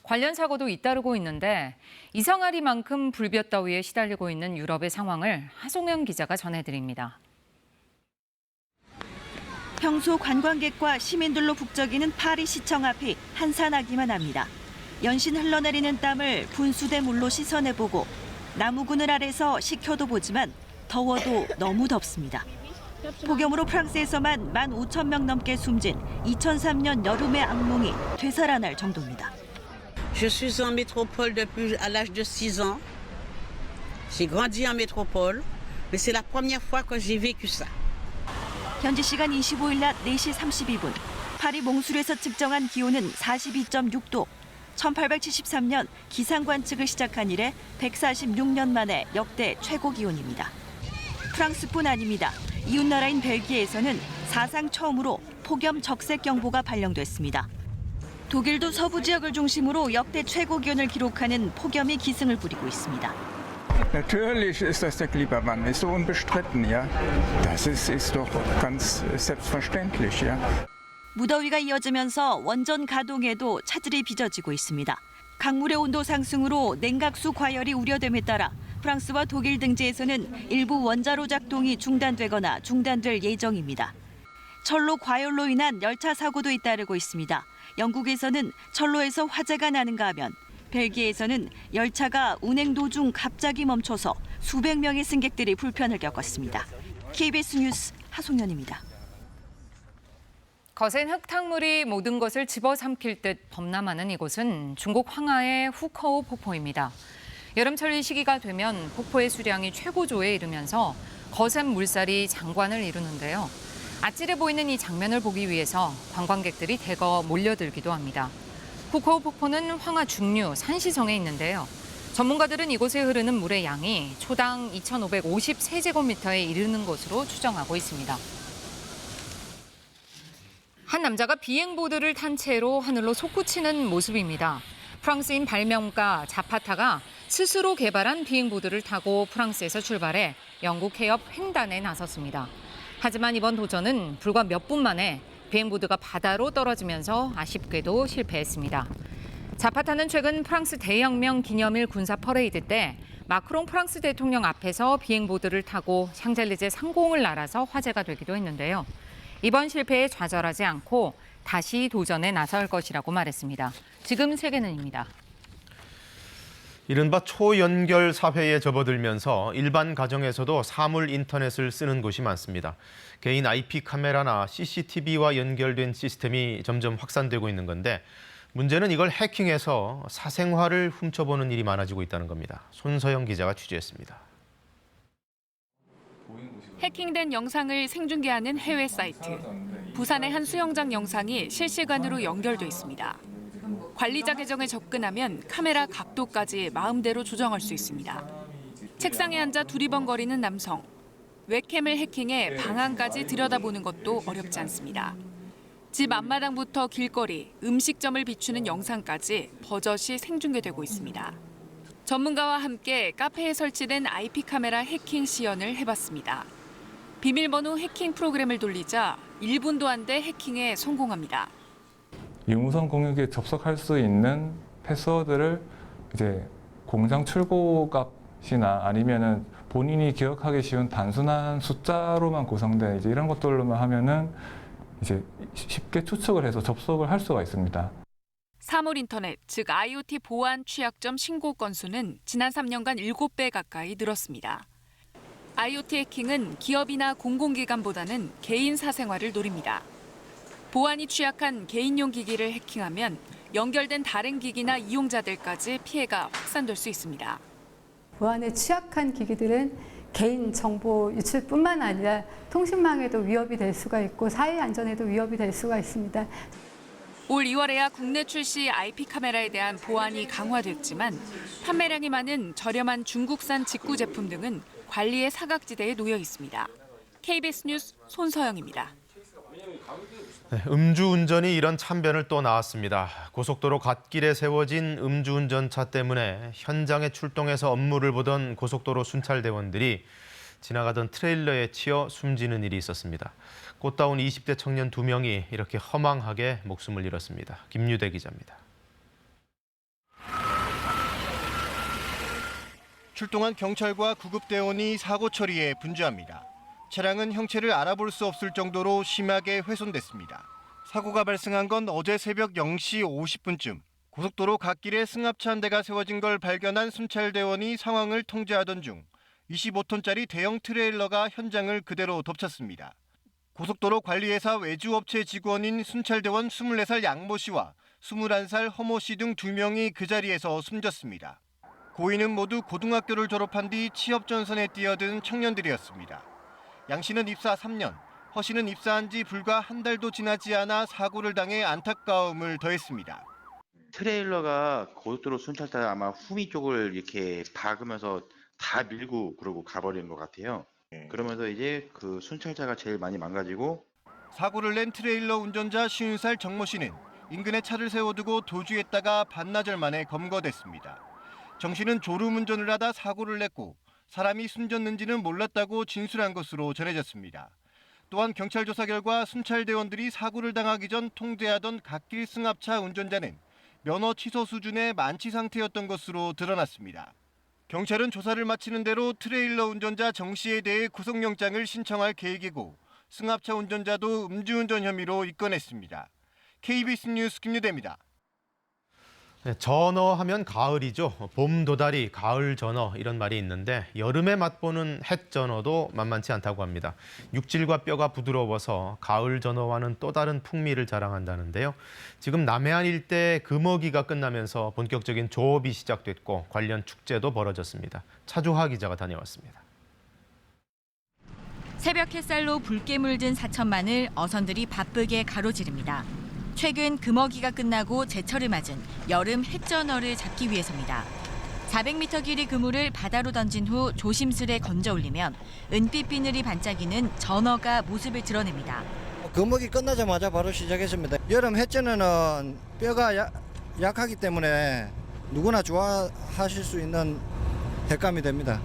관련 사고도 잇따르고 있는데 이상하리만큼 불볕더위에 시달리고 있는 유럽의 상황을 하송영 기자가 전해드립니다. 평소 관광객과 시민들로 북적이는 파리 시청 앞이 한산하기만 합니다. 연신 흘러내리는 땀을 분수대 물로 씻어내보고 나무 그늘 아래서 식혀도 보지만 더워도 너무 덥습니다. 폭염으로 프랑스에서만 15,000명 넘게 숨진 2003년 여름의 악몽이 되살아날 정도입니다. Je suis en métropole depuis à l'âge de 6 ans. J'ai grandi en métropole, mais c'est la première fois que j'ai vécu ça. 현지 시간 25일 낮 4시 32분, 파리 몽술에서 측정한 기온은 42.6도. 1873년 기상 관측을 시작한 이래 146년 만에 역대 최고 기온입니다. 프랑스뿐 아닙니다. 이웃나라인 벨기에에서는 사상 처음으로 폭염 적색 경보가 발령됐습니다. 독일도 서부 지역을 중심으로 역대 최고 기온을 기록하는 폭염이 기승을 부리고 있습니다. Natürlich ist das der Klimawandel, ist so unbestritten, ja. Das ist doch ganz selbstverständlich, ja. 무더위가 이어지면서 원전 가동에도 차질이 빚어지고 있습니다. 강물의 온도 상승으로 냉각수 과열이 우려됨에 따라 프랑스와 독일 등지에서는 일부 원자로 작동이 중단되거나 중단될 예정입니다. 철로 과열로 인한 열차 사고도 잇따르고 있습니다. 영국에서는 철로에서 화재가 나는가 하면 벨기에에서는 열차가 운행 도중 갑자기 멈춰서 수백 명의 승객들이 불편을 겪었습니다. KBS 뉴스 하송연입니다. 거센 흙탕물이 모든 것을 집어삼킬 듯 범람하는 이곳은 중국 황하의 후커우 폭포입니다. 여름철 이 시기가 되면 폭포의 수량이 최고조에 이르면서 거센 물살이 장관을 이루는데요. 아찔해 보이는 이 장면을 보기 위해서 관광객들이 대거 몰려들기도 합니다. 후커우 폭포는 황하 중류 산시성에 있는데요. 전문가들은 이곳에 흐르는 물의 양이 초당 2,550세제곱미터에 이르는 것으로 추정하고 있습니다. 한 남자가 비행보드를 탄 채로 하늘로 솟구치는 모습입니다. 프랑스인 발명가 자파타가 스스로 개발한 비행보드를 타고 프랑스에서 출발해 영국 해협 횡단에 나섰습니다. 하지만 이번 도전은 불과 몇 분 만에 비행보드가 바다로 떨어지면서 아쉽게도 실패했습니다. 자파타는 최근 프랑스 대혁명 기념일 군사 퍼레이드 때 마크롱 프랑스 대통령 앞에서 비행보드를 타고 샹젤리제 상공을 날아서 화제가 되기도 했는데요. 이번 실패에 좌절하지 않고 다시 도전에 나설 것이라고 말했습니다. 지금 세계는입니다. 이른바 초연결 사회에 접어들면서 일반 가정에서도 사물 인터넷을 쓰는 곳이 많습니다. 개인 IP 카메라나 CCTV와 연결된 시스템이 점점 확산되고 있는 건데 문제는 이걸 해킹해서 사생활을 훔쳐보는 일이 많아지고 있다는 겁니다. 손서영 기자가 취재했습니다. 해킹된 영상을 생중계하는 해외 사이트. 부산의 한 수영장 영상이 실시간으로 연결돼 있습니다. 관리자 계정에 접근하면 카메라 각도까지 마음대로 조정할 수 있습니다. 책상에 앉아 두리번거리는 남성. 웹캠을 해킹해 방안까지 들여다보는 것도 어렵지 않습니다. 집 앞마당부터 길거리, 음식점을 비추는 영상까지 버젓이 생중계되고 있습니다. 전문가와 함께 카페에 설치된 IP 카메라 해킹 시연을 해봤습니다. 비밀번호 해킹 프로그램을 돌리자 1분도 안 돼 해킹에 성공합니다. 유무선 공유기에 접속할 수 있는 패스워드를 이제 공장 출고 값이나 아니면은 본인이 기억하기 쉬운 단순한 숫자로만 구성된 이제 이런 것들로만 하면은 이제 쉽게 추측을 해서 접속을 할 수가 있습니다. 사물 인터넷, 즉 IoT 보안 취약점 신고 건수는 지난 3년간 7배 가까이 늘었습니다. IoT 해킹은 기업이나 공공기관보다는 개인 사생활을 노립니다. 보안이 취약한 개인용 기기를 해킹하면 연결된 다른 기기나 이용자들까지 피해가 확산될 수 있습니다. 보안에 취약한 기기들은 개인 정보 유출뿐만 아니라 통신망에도 위협이 될 수가 있고 사회 안전에도 위협이 될 수가 있습니다. 올 2월에야 국내 출시 IP 카메라에 대한 보안이 강화됐지만 판매량이 많은 저렴한 중국산 직구 제품 등은 관리의 사각지대에 놓여 있습니다. KBS 뉴스 손서영입니다. 네, 음주운전이 이런 참변을 또 낳았습니다. 고속도로 갓길에 세워진 음주운전차 때문에 현장에 출동해서 업무를 보던 고속도로 순찰대원들이 지나가던 트레일러에 치여 숨지는 일이 있었습니다. 꽃다운 20대 청년 2명이 이렇게 허망하게 목숨을 잃었습니다. 김유대 기자입니다. 출동한 경찰과 구급대원이 사고 처리에 분주합니다. 차량은 형체를 알아볼 수 없을 정도로 심하게 훼손됐습니다. 사고가 발생한 건 어제 새벽 0시 50분쯤. 고속도로 갓길에 승합차 한 대가 세워진 걸 발견한 순찰대원이 상황을 통제하던 중 25톤짜리 대형 트레일러가 현장을 그대로 덮쳤습니다. 고속도로 관리회사 외주업체 직원인 순찰대원 24살 양모 씨와 21살 허모 씨 등 2명이 그 자리에서 숨졌습니다. 고인은 모두 고등학교를 졸업한 뒤 취업 전선에 뛰어든 청년들이었습니다. 양 씨는 입사 3년, 허 씨는 입사한 지 불과 한 달도 지나지 않아 사고를 당해 안타까움을 더했습니다. 트레일러가 고속도로 순찰차 아마 후미 쪽을 이렇게 박으면서 다 밀고 그러고 가버리는 것 같아요. 그러면서 이제 그 순찰차가 제일 많이 망가지고. 사고를 낸 트레일러 운전자 50살 정모 씨는 인근에 차를 세워두고 도주했다가 반나절 만에 검거됐습니다. 정 씨는 졸음운전을 하다 사고를 냈고 사람이 숨졌는지는 몰랐다고 진술한 것으로 전해졌습니다. 또한 경찰 조사 결과 순찰대원들이 사고를 당하기 전 통제하던 갓길 승합차 운전자는 면허 취소 수준의 만취 상태였던 것으로 드러났습니다. 경찰은 조사를 마치는 대로 트레일러 운전자 정 씨에 대해 구속영장을 신청할 계획이고 승합차 운전자도 음주운전 혐의로 입건했습니다. KBS 뉴스 김유대입니다. 네, 전어하면 가을이죠. 봄 도다리, 가을 전어 이런 말이 있는데 여름에 맛보는 햇전어도 만만치 않다고 합니다. 육질과 뼈가 부드러워서 가을 전어와는 또 다른 풍미를 자랑한다는데요. 지금 남해안 일대 금어기가 끝나면서 본격적인 조업이 시작됐고 관련 축제도 벌어졌습니다. 차주하 기자가 다녀왔습니다. 새벽 햇살로 붉게 물든 사천만을 어선들이 바쁘게 가로지릅니다. 최근 금어기가 끝나고 제철을 맞은 여름 햇전어를 잡기 위해서입니다. 400m 길이 그물을 바다로 던진 후 조심스레 건져 올리면 은빛 비늘이 반짝이는 전어가 모습을 드러냅니다. 금어기 끝나자마자 바로 시작했습니다. 여름 햇전어는 뼈가 약하기 때문에 누구나 좋아하실 수 있는 횟감이 됩니다.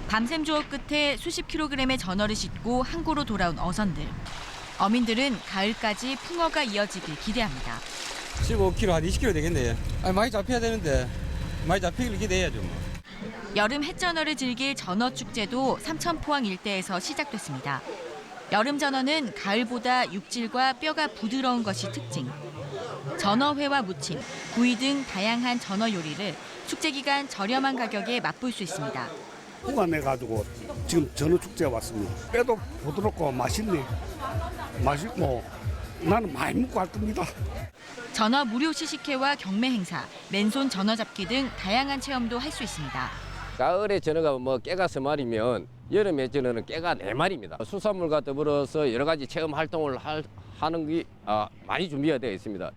밤샘 조업 끝에 수십 킬로그램의 전어를 싣고 항구로 돌아온 어선들. 어민들은 가을까지 풍어가 이어지길 기대합니다. 15kg 한 20kg 되겠네. 많이 잡혀야 되는데 많이 잡히길 기대해야죠. 여름 햇전어를 즐길 전어 축제도 삼천포항 일대에서 시작됐습니다. 여름 전어는 가을보다 육질과 뼈가 부드러운 것이 특징. 전어회와 무침, 구이 등 다양한 전어 요리를 축제 기간 저렴한 가격에 맛볼 수 있습니다. 후가 내가지고 지금 전어 축제에 왔습니다. 뼈도 부드럽고 맛있네. 맛있고 나는 많이 먹고 갈 겁니다. 전어 무료 시식회와 경매 행사, 맨손 전어 잡기 등 다양한 체험도 할 수 있습니다. 가을에 전어가 깨가 3마리면 여름에 전어는 깨가 4마리입니다. 수산물과 더불어서 여러 가지 체험 활동을 하는 게 많이 준비가 되어 있습니다.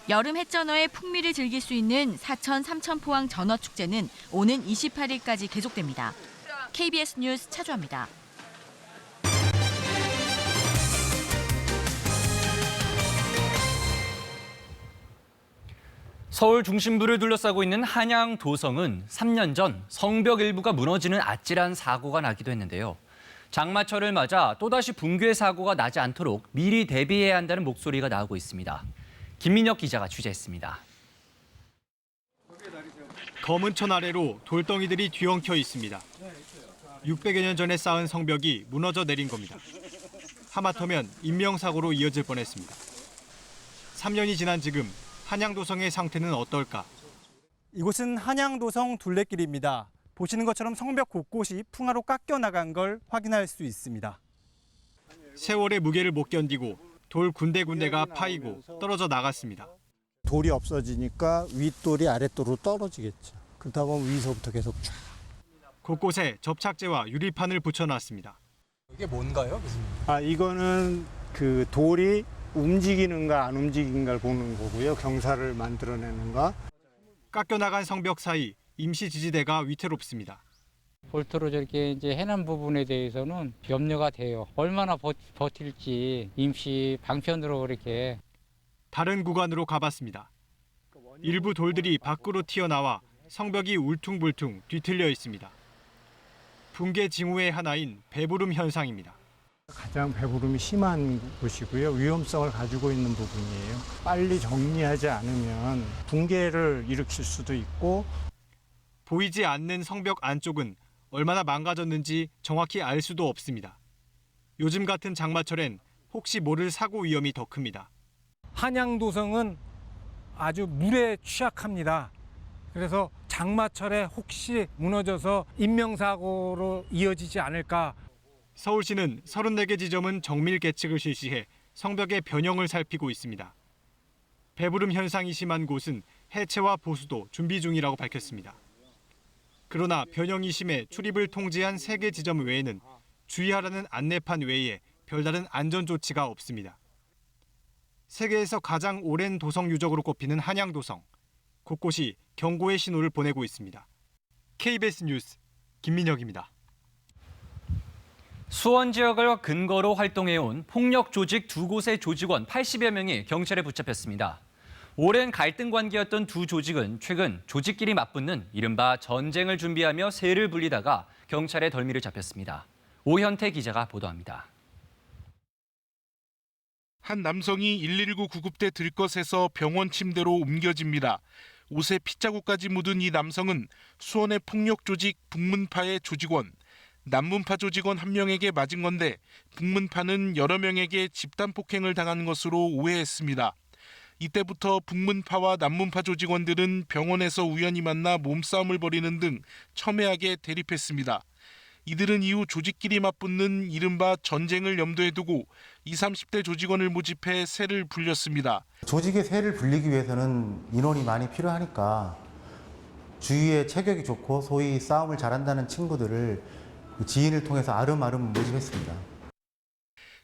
여름 햇전어의 풍미를 즐길 수 있는 사천 삼천포항 전어 축제는 오는 28일까지 계속됩니다. KBS 뉴스 차주합니다. 서울 중심부를 둘러싸고 있는 한양 도성은 3년 전 성벽 일부가 무너지는 아찔한 사고가 나기도 했는데요. 장마철을 맞아 또다시 붕괴 사고가 나지 않도록 미리 대비해야 한다는 목소리가 나오고 있습니다. 김민혁 기자가 취재했습니다. 검은 천 아래로 돌덩이들이 뒤엉켜 있습니다. 600여 년 전에 쌓은 성벽이 무너져 내린 겁니다. 하마터면 인명사고로 이어질 뻔했습니다. 3년이 지난 지금 한양도성의 상태는 어떨까? 이곳은 한양도성 둘레길입니다. 보시는 것처럼 성벽 곳곳이 풍화로 깎여 나간 걸 확인할 수 있습니다. 세월의 무게를 못 견디고 돌 군데군데가 파이고 떨어져 나갔습니다. 돌이 없어지니까 윗돌이 아랫돌로 떨어지겠죠. 그러다 보면 위서부터 계속 쫙. 곳곳에 접착제와 유리판을 붙여놨습니다. 이게 뭔가요? 이거는 그 돌이 움직이는가 안 움직이는가를 보는 거고요. 경사를 만들어내는가. 깎여나간 성벽 사이 임시 지지대가 위태롭습니다. 볼트로 저렇게 이제 해난 부분에 대해서는 염려가 돼요. 얼마나 버틸지 임시 방편으로 그렇게. 다른 구간으로 가봤습니다. 일부 돌들이 밖으로 튀어나와 성벽이 울퉁불퉁 뒤틀려 있습니다. 붕괴 징후의 하나인 배부름 현상입니다. 가장 배부름이 심한 곳이고요. 위험성을 가지고 있는 부분이에요. 빨리 정리하지 않으면 붕괴를 일으킬 수도 있고. 보이지 않는 성벽 안쪽은 얼마나 망가졌는지 정확히 알 수도 없습니다. 요즘 같은 장마철엔 혹시 모를 사고 위험이 더 큽니다. 한양도성은 아주 물에 취약합니다. 그래서 장마철에 혹시 무너져서 인명사고로 이어지지 않을까. 서울시는 34개 지점은 정밀 계측을 실시해 성벽의 변형을 살피고 있습니다. 배부름 현상이 심한 곳은 해체와 보수도 준비 중이라고 밝혔습니다. 그러나 변형이 심해 출입을 통제한 3개 지점 외에는 주의하라는 안내판 외에 별다른 안전 조치가 없습니다. 세계에서 가장 오랜 도성 유적으로 꼽히는 한양도성. 곳곳이 경고의 신호를 보내고 있습니다. KBS 뉴스 김민혁입니다. 수원 지역을 근거로 활동해온 폭력 조직 2곳의 조직원 80여 명이 경찰에 붙잡혔습니다. 오랜 갈등 관계였던 두 조직은 최근 조직끼리 맞붙는 이른바 전쟁을 준비하며 세를 불리다가 경찰의 덜미를 잡혔습니다. 오현태 기자가 보도합니다. 한 남성이 119 구급대 들것에서 병원 침대로 옮겨집니다. 옷에 핏자국까지 묻은 이 남성은 수원의 폭력 조직 북문파의 조직원, 남문파 조직원 한 명에게 맞은 건데 북문파는 여러 명에게 집단 폭행을 당한 것으로 오해했습니다. 이때부터 북문파와 남문파 조직원들은 병원에서 우연히 만나 몸싸움을 벌이는 등 첨예하게 대립했습니다. 이들은 이후 조직끼리 맞붙는 이른바 전쟁을 염두에 두고 20, 30대 조직원을 모집해 세를 불렸습니다. 조직의 세를 불리기 위해서는 인원이 많이 필요하니까 주위에 체격이 좋고 소위 싸움을 잘한다는 친구들을 지인을 통해서 아름아름 모집했습니다.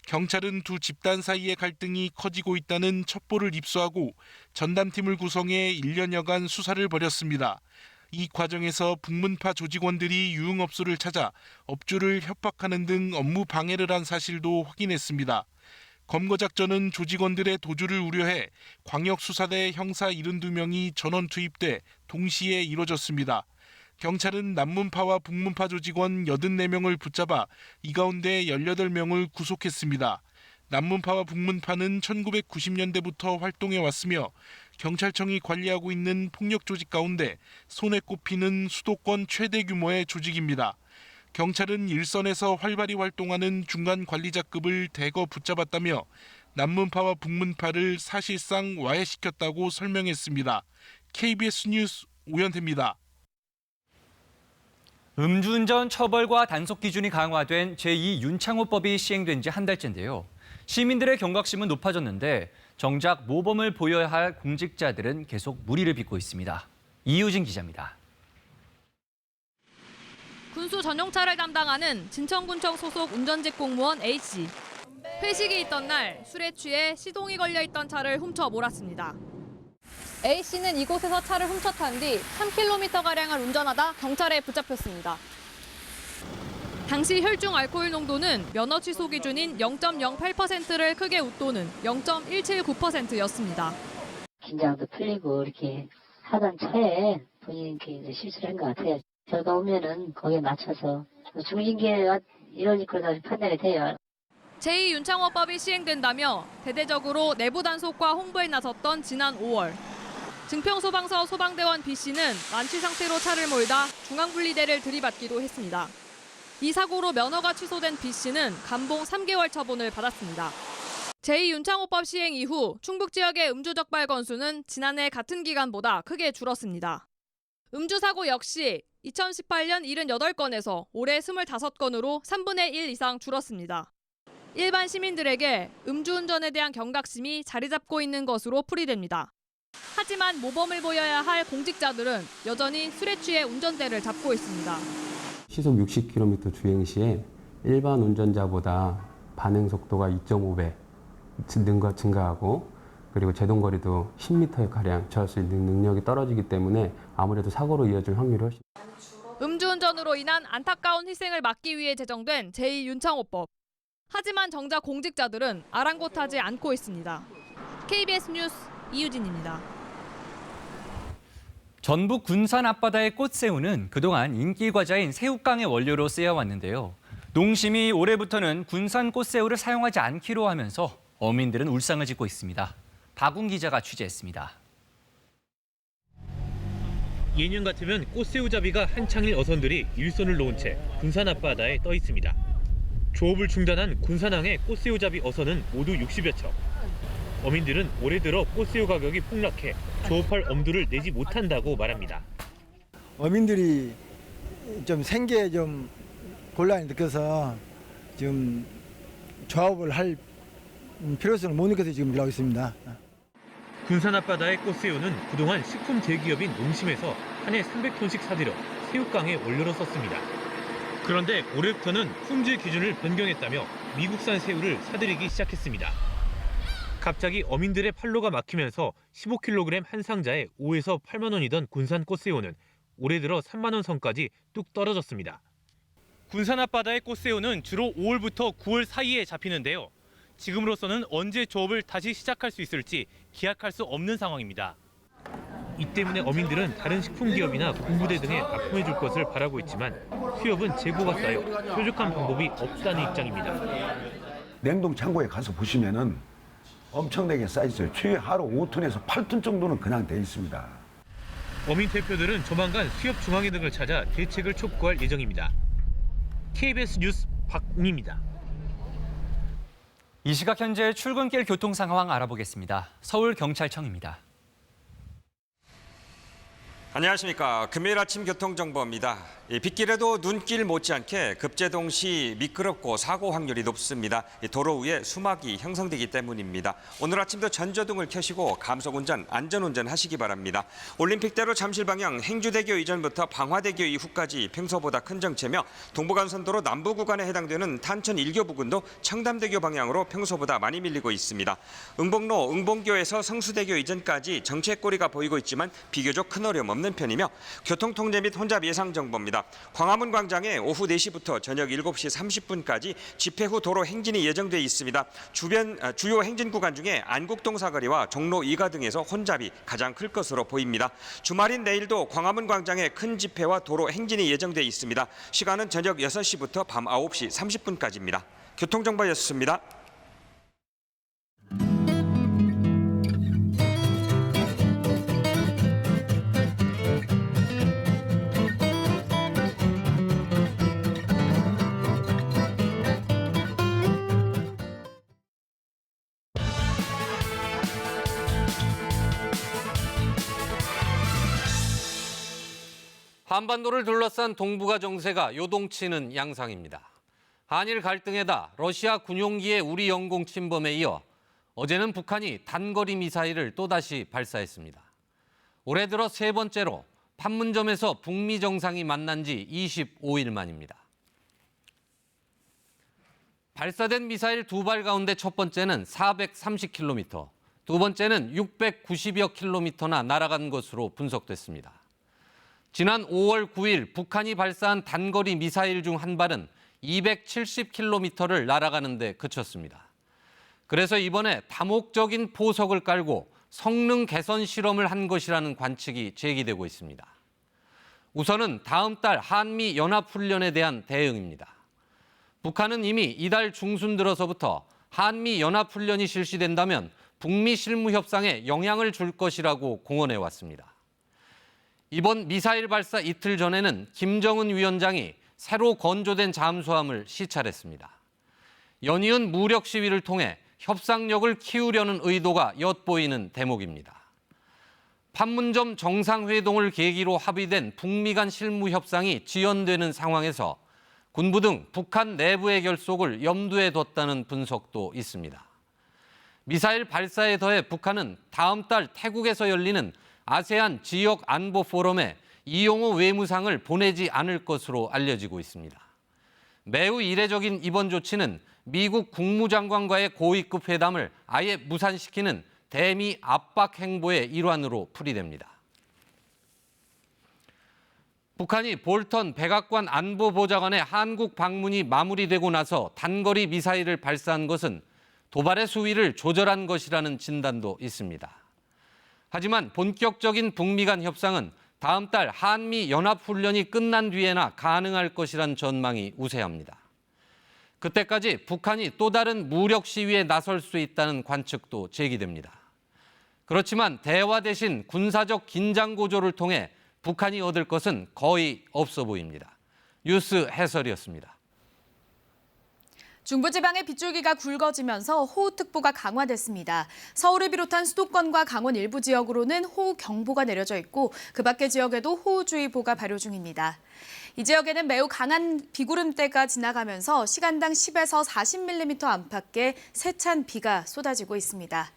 경찰은 두 집단 사이의 갈등이 커지고 있다는 첩보를 입수하고 전담팀을 구성해 1년여간 수사를 벌였습니다. 이 과정에서 북문파 조직원들이 유흥업소를 찾아 업주를 협박하는 등 업무 방해를 한 사실도 확인했습니다. 검거작전은 조직원들의 도주를 우려해 광역수사대 형사 72명이 전원 투입돼 동시에 이뤄졌습니다. 경찰은 남문파와 북문파 조직원 84명을 붙잡아 이 가운데 18명을 구속했습니다. 남문파와 북문파는 1990년대부터 활동해 왔으며 경찰청이 관리하고 있는 폭력 조직 가운데 손에 꼽히는 수도권 최대 규모의 조직입니다. 경찰은 일선에서 활발히 활동하는 중간 관리자급을 대거 붙잡았다며 남문파와 북문파를 사실상 와해시켰다고 설명했습니다. KBS 뉴스 오현태입니다. 음주운전 처벌과 단속 기준이 강화된 제2윤창호법이 시행된 지 한 달째인데요. 시민들의 경각심은 높아졌는데 정작 모범을 보여야 할 공직자들은 계속 무리를 빚고 있습니다. 이유진 기자입니다. 군수 전용차를 담당하는 진천군청 소속 운전직 공무원 A씨. 회식이 있던 날 술에 취해 시동이 걸려 있던 차를 훔쳐 몰았습니다. A씨는 이곳에서 차를 훔쳐탄 뒤 3km가량을 운전하다 경찰에 붙잡혔습니다. 당시 혈중 알코올 농도는 면허 취소 기준인 0.08%를 크게 웃도는 0.179%였습니다. 긴장도 풀리고 이렇게 하던 차에 본인이 이렇게 실수를 한 것 같아요. 결과 오면은 거기에 맞춰서 중징계가 이러질 거다 판단이 돼요. 제2윤창호법이 시행된다며 대대적으로 내부 단속과 홍보에 나섰던 지난 5월. 증평소방서 소방대원 B씨는 만취 상태로 차를 몰다 중앙분리대를 들이받기도 했습니다. 이 사고로 면허가 취소된 B씨는 감봉 3개월 처분을 받았습니다. 제2윤창호법 시행 이후 충북 지역의 음주 적발 건수는 지난해 같은 기간보다 크게 줄었습니다. 음주 사고 역시 2018년 78건에서 올해 25건으로 3분의 1 이상 줄었습니다. 일반 시민들에게 음주운전에 대한 경각심이 자리 잡고 있는 것으로 풀이됩니다. 하지만 모범을 보여야 할 공직자들은 여전히 술에 취해 운전대를 잡고 있습니다. 시속 60km 주행 시에 일반 운전자보다 반응 속도가 2.5배 증가하고 그리고 제동거리도 10m가량 처할 수 있는 능력이 떨어지기 때문에 아무래도 사고로 이어질 확률이 훨씬 음주운전으로 인한 안타까운 희생을 막기 위해 제정된 제2윤창호법. 하지만 정작 공직자들은 아랑곳하지 않고 있습니다. KBS 뉴스 이유진입니다. 전북 군산 앞바다의 꽃새우는 그동안 인기 과자인 새우깡의 원료로 쓰여왔는데요. 농심이 올해부터는 군산 꽃새우를 사용하지 않기로 하면서 어민들은 울상을 짓고 있습니다. 박웅 기자가 취재했습니다. 예년 같으면 꽃새우잡이가 한창일 어선들이 일선을 놓은 채 군산 앞바다에 떠 있습니다. 조업을 중단한 군산항의 꽃새우잡이 어선은 모두 60여 척. 어민들은 올해 들어 꽃새우 가격이 폭락해 조업할 엄두를 내지 못한다고 말합니다. 어민들이 좀 생계에 좀 곤란이 느껴서 지금 조업을 할 필요성을 못 느껴서 지금 일하고 있습니다. 군산 앞바다의 꽃새우는 그동안 식품 대기업인 농심에서 한 해 300톤씩 사들여 새우깡의 원료로 썼습니다. 그런데 올해부터는 품질 기준을 변경했다며 미국산 새우를 사들이기 시작했습니다. 갑자기 어민들의 팔로가 막히면서 15kg 한 상자에 5에서 8만 원이던 군산 꽃새우는 올해 들어 3만 원 선까지 뚝 떨어졌습니다. 군산 앞바다의 꽃새우는 주로 5월부터 9월 사이에 잡히는데요. 지금으로서는 언제 조업을 다시 시작할 수 있을지 기약할 수 없는 상황입니다. 이 때문에 어민들은 다른 식품기업이나 군부대 등에 납품해 줄 것을 바라고 있지만 수협은 재고가 쌓여 뾰족한 방법이 없다는 입장입니다. 냉동 창고에 가서 보시면은 엄청나게 쌓여있어요. 최대 하루 5톤에서 8톤 정도는 그냥 돼 있습니다. 어민 대표들은 조만간 수협 중앙회 등을 찾아 대책을 촉구할 예정입니다. KBS 뉴스 박웅입니다. 이 시각 현재 출근길 교통 상황 알아보겠습니다. 서울경찰청입니다. 안녕하십니까. 금요일 아침 교통정보입니다. 빗길에도 눈길 못지않게 급제동 시 미끄럽고 사고 확률이 높습니다. 도로 위에 수막이 형성되기 때문입니다. 오늘 아침도 전조등을 켜시고 감속운전, 안전운전 하시기 바랍니다. 올림픽대로 잠실 방향 행주대교 이전부터 방화대교 이후까지 평소보다 큰 정체며 동부간선도로 남부 구간에 해당되는 탄천 1교 부근도 청담대교 방향으로 평소보다 많이 밀리고 있습니다. 응봉로 응봉교에서 성수대교 이전까지 정체꼬리가 보이고 있지만 비교적 큰 어려움 없는 편이며 교통통제 및 혼잡 예상 정보입니다. 광화문 광장에 오후 4시부터 저녁 7시 30분까지 집회 후 도로 행진이 예정돼 있습니다. 주요 행진 구간 중에 안국동 사거리와 종로 2가 등에서 혼잡이 가장 클 것으로 보입니다. 주말인 내일도 광화문 광장에 큰 집회와 도로 행진이 예정돼 있습니다. 시간은 저녁 6시부터 밤 9시 30분까지입니다. 교통정보였습니다. 한반도를 둘러싼 동북아 정세가 요동치는 양상입니다. 한일 갈등에다 러시아 군용기의 우리 영공 침범에 이어 어제는 북한이 단거리 미사일을 또다시 발사했습니다. 올해 들어 세 번째로 판문점에서 북미 정상이 만난 지 25일 만입니다. 발사된 미사일 두 발 가운데 첫 번째는 430km, 두 번째는 690여 킬로미터나 날아간 것으로 분석됐습니다. 지난 5월 9일 북한이 발사한 단거리 미사일 중 한 발은 270km를 날아가는 데 그쳤습니다. 그래서 이번에 다목적인 포석을 깔고 성능 개선 실험을 한 것이라는 관측이 제기되고 있습니다. 우선은 다음 달 한미 연합훈련에 대한 대응입니다. 북한은 이미 이달 중순 들어서부터 한미 연합훈련이 실시된다면 북미 실무 협상에 영향을 줄 것이라고 공언해 왔습니다. 이번 미사일 발사 이틀 전에는 김정은 위원장이 새로 건조된 잠수함을 시찰했습니다. 연이은 무력 시위를 통해 협상력을 키우려는 의도가 엿보이는 대목입니다. 판문점 정상회동을 계기로 합의된 북미 간 실무 협상이 지연되는 상황에서 군부 등 북한 내부의 결속을 염두에 뒀다는 분석도 있습니다. 미사일 발사에 더해 북한은 다음 달 태국에서 열리는 아세안 지역 안보 포럼에 이용호 외무상을 보내지 않을 것으로 알려지고 있습니다. 매우 이례적인 이번 조치는 미국 국무장관과의 고위급 회담을 아예 무산시키는 대미 압박 행보의 일환으로 풀이됩니다. 북한이 볼턴 백악관 안보보좌관의 한국 방문이 마무리되고 나서 단거리 미사일을 발사한 것은 도발의 수위를 조절한 것이라는 진단도 있습니다. 하지만 본격적인 북미 간 협상은 다음 달 한미 연합훈련이 끝난 뒤에나 가능할 것이란 전망이 우세합니다. 그때까지 북한이 또 다른 무력 시위에 나설 수 있다는 관측도 제기됩니다. 그렇지만 대화 대신 군사적 긴장 고조를 통해 북한이 얻을 것은 거의 없어 보입니다. 뉴스 해설이었습니다. 중부지방의 빗줄기가 굵어지면서 호우특보가 강화됐습니다. 서울을 비롯한 수도권과 강원 일부 지역으로는 호우경보가 내려져 있고 그 밖의 지역에도 호우주의보가 발효 중입니다. 이 지역에는 매우 강한 비구름대가 지나가면서 시간당 10에서 40mm 안팎의 세찬 비가 쏟아지고 있습니다.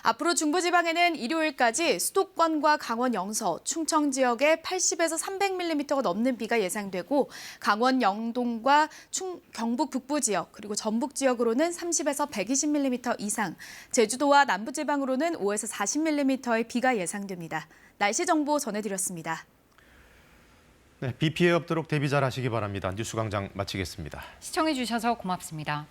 앞으로 중부지방에는 일요일까지 수도권과 강원 영서, 충청 지역에 80에서 300mm가 넘는 비가 예상되고 강원 영동과 경북 북부 지역 그리고 전북 지역으로는 30에서 120mm 이상, 제주도와 남부지방으로는 5에서 40mm의 비가 예상됩니다. 날씨 정보 전해드렸습니다. 네, 비 피해 없도록 대비 잘 하시기 바랍니다. 뉴스광장 마치겠습니다. 시청해주셔서 고맙습니다.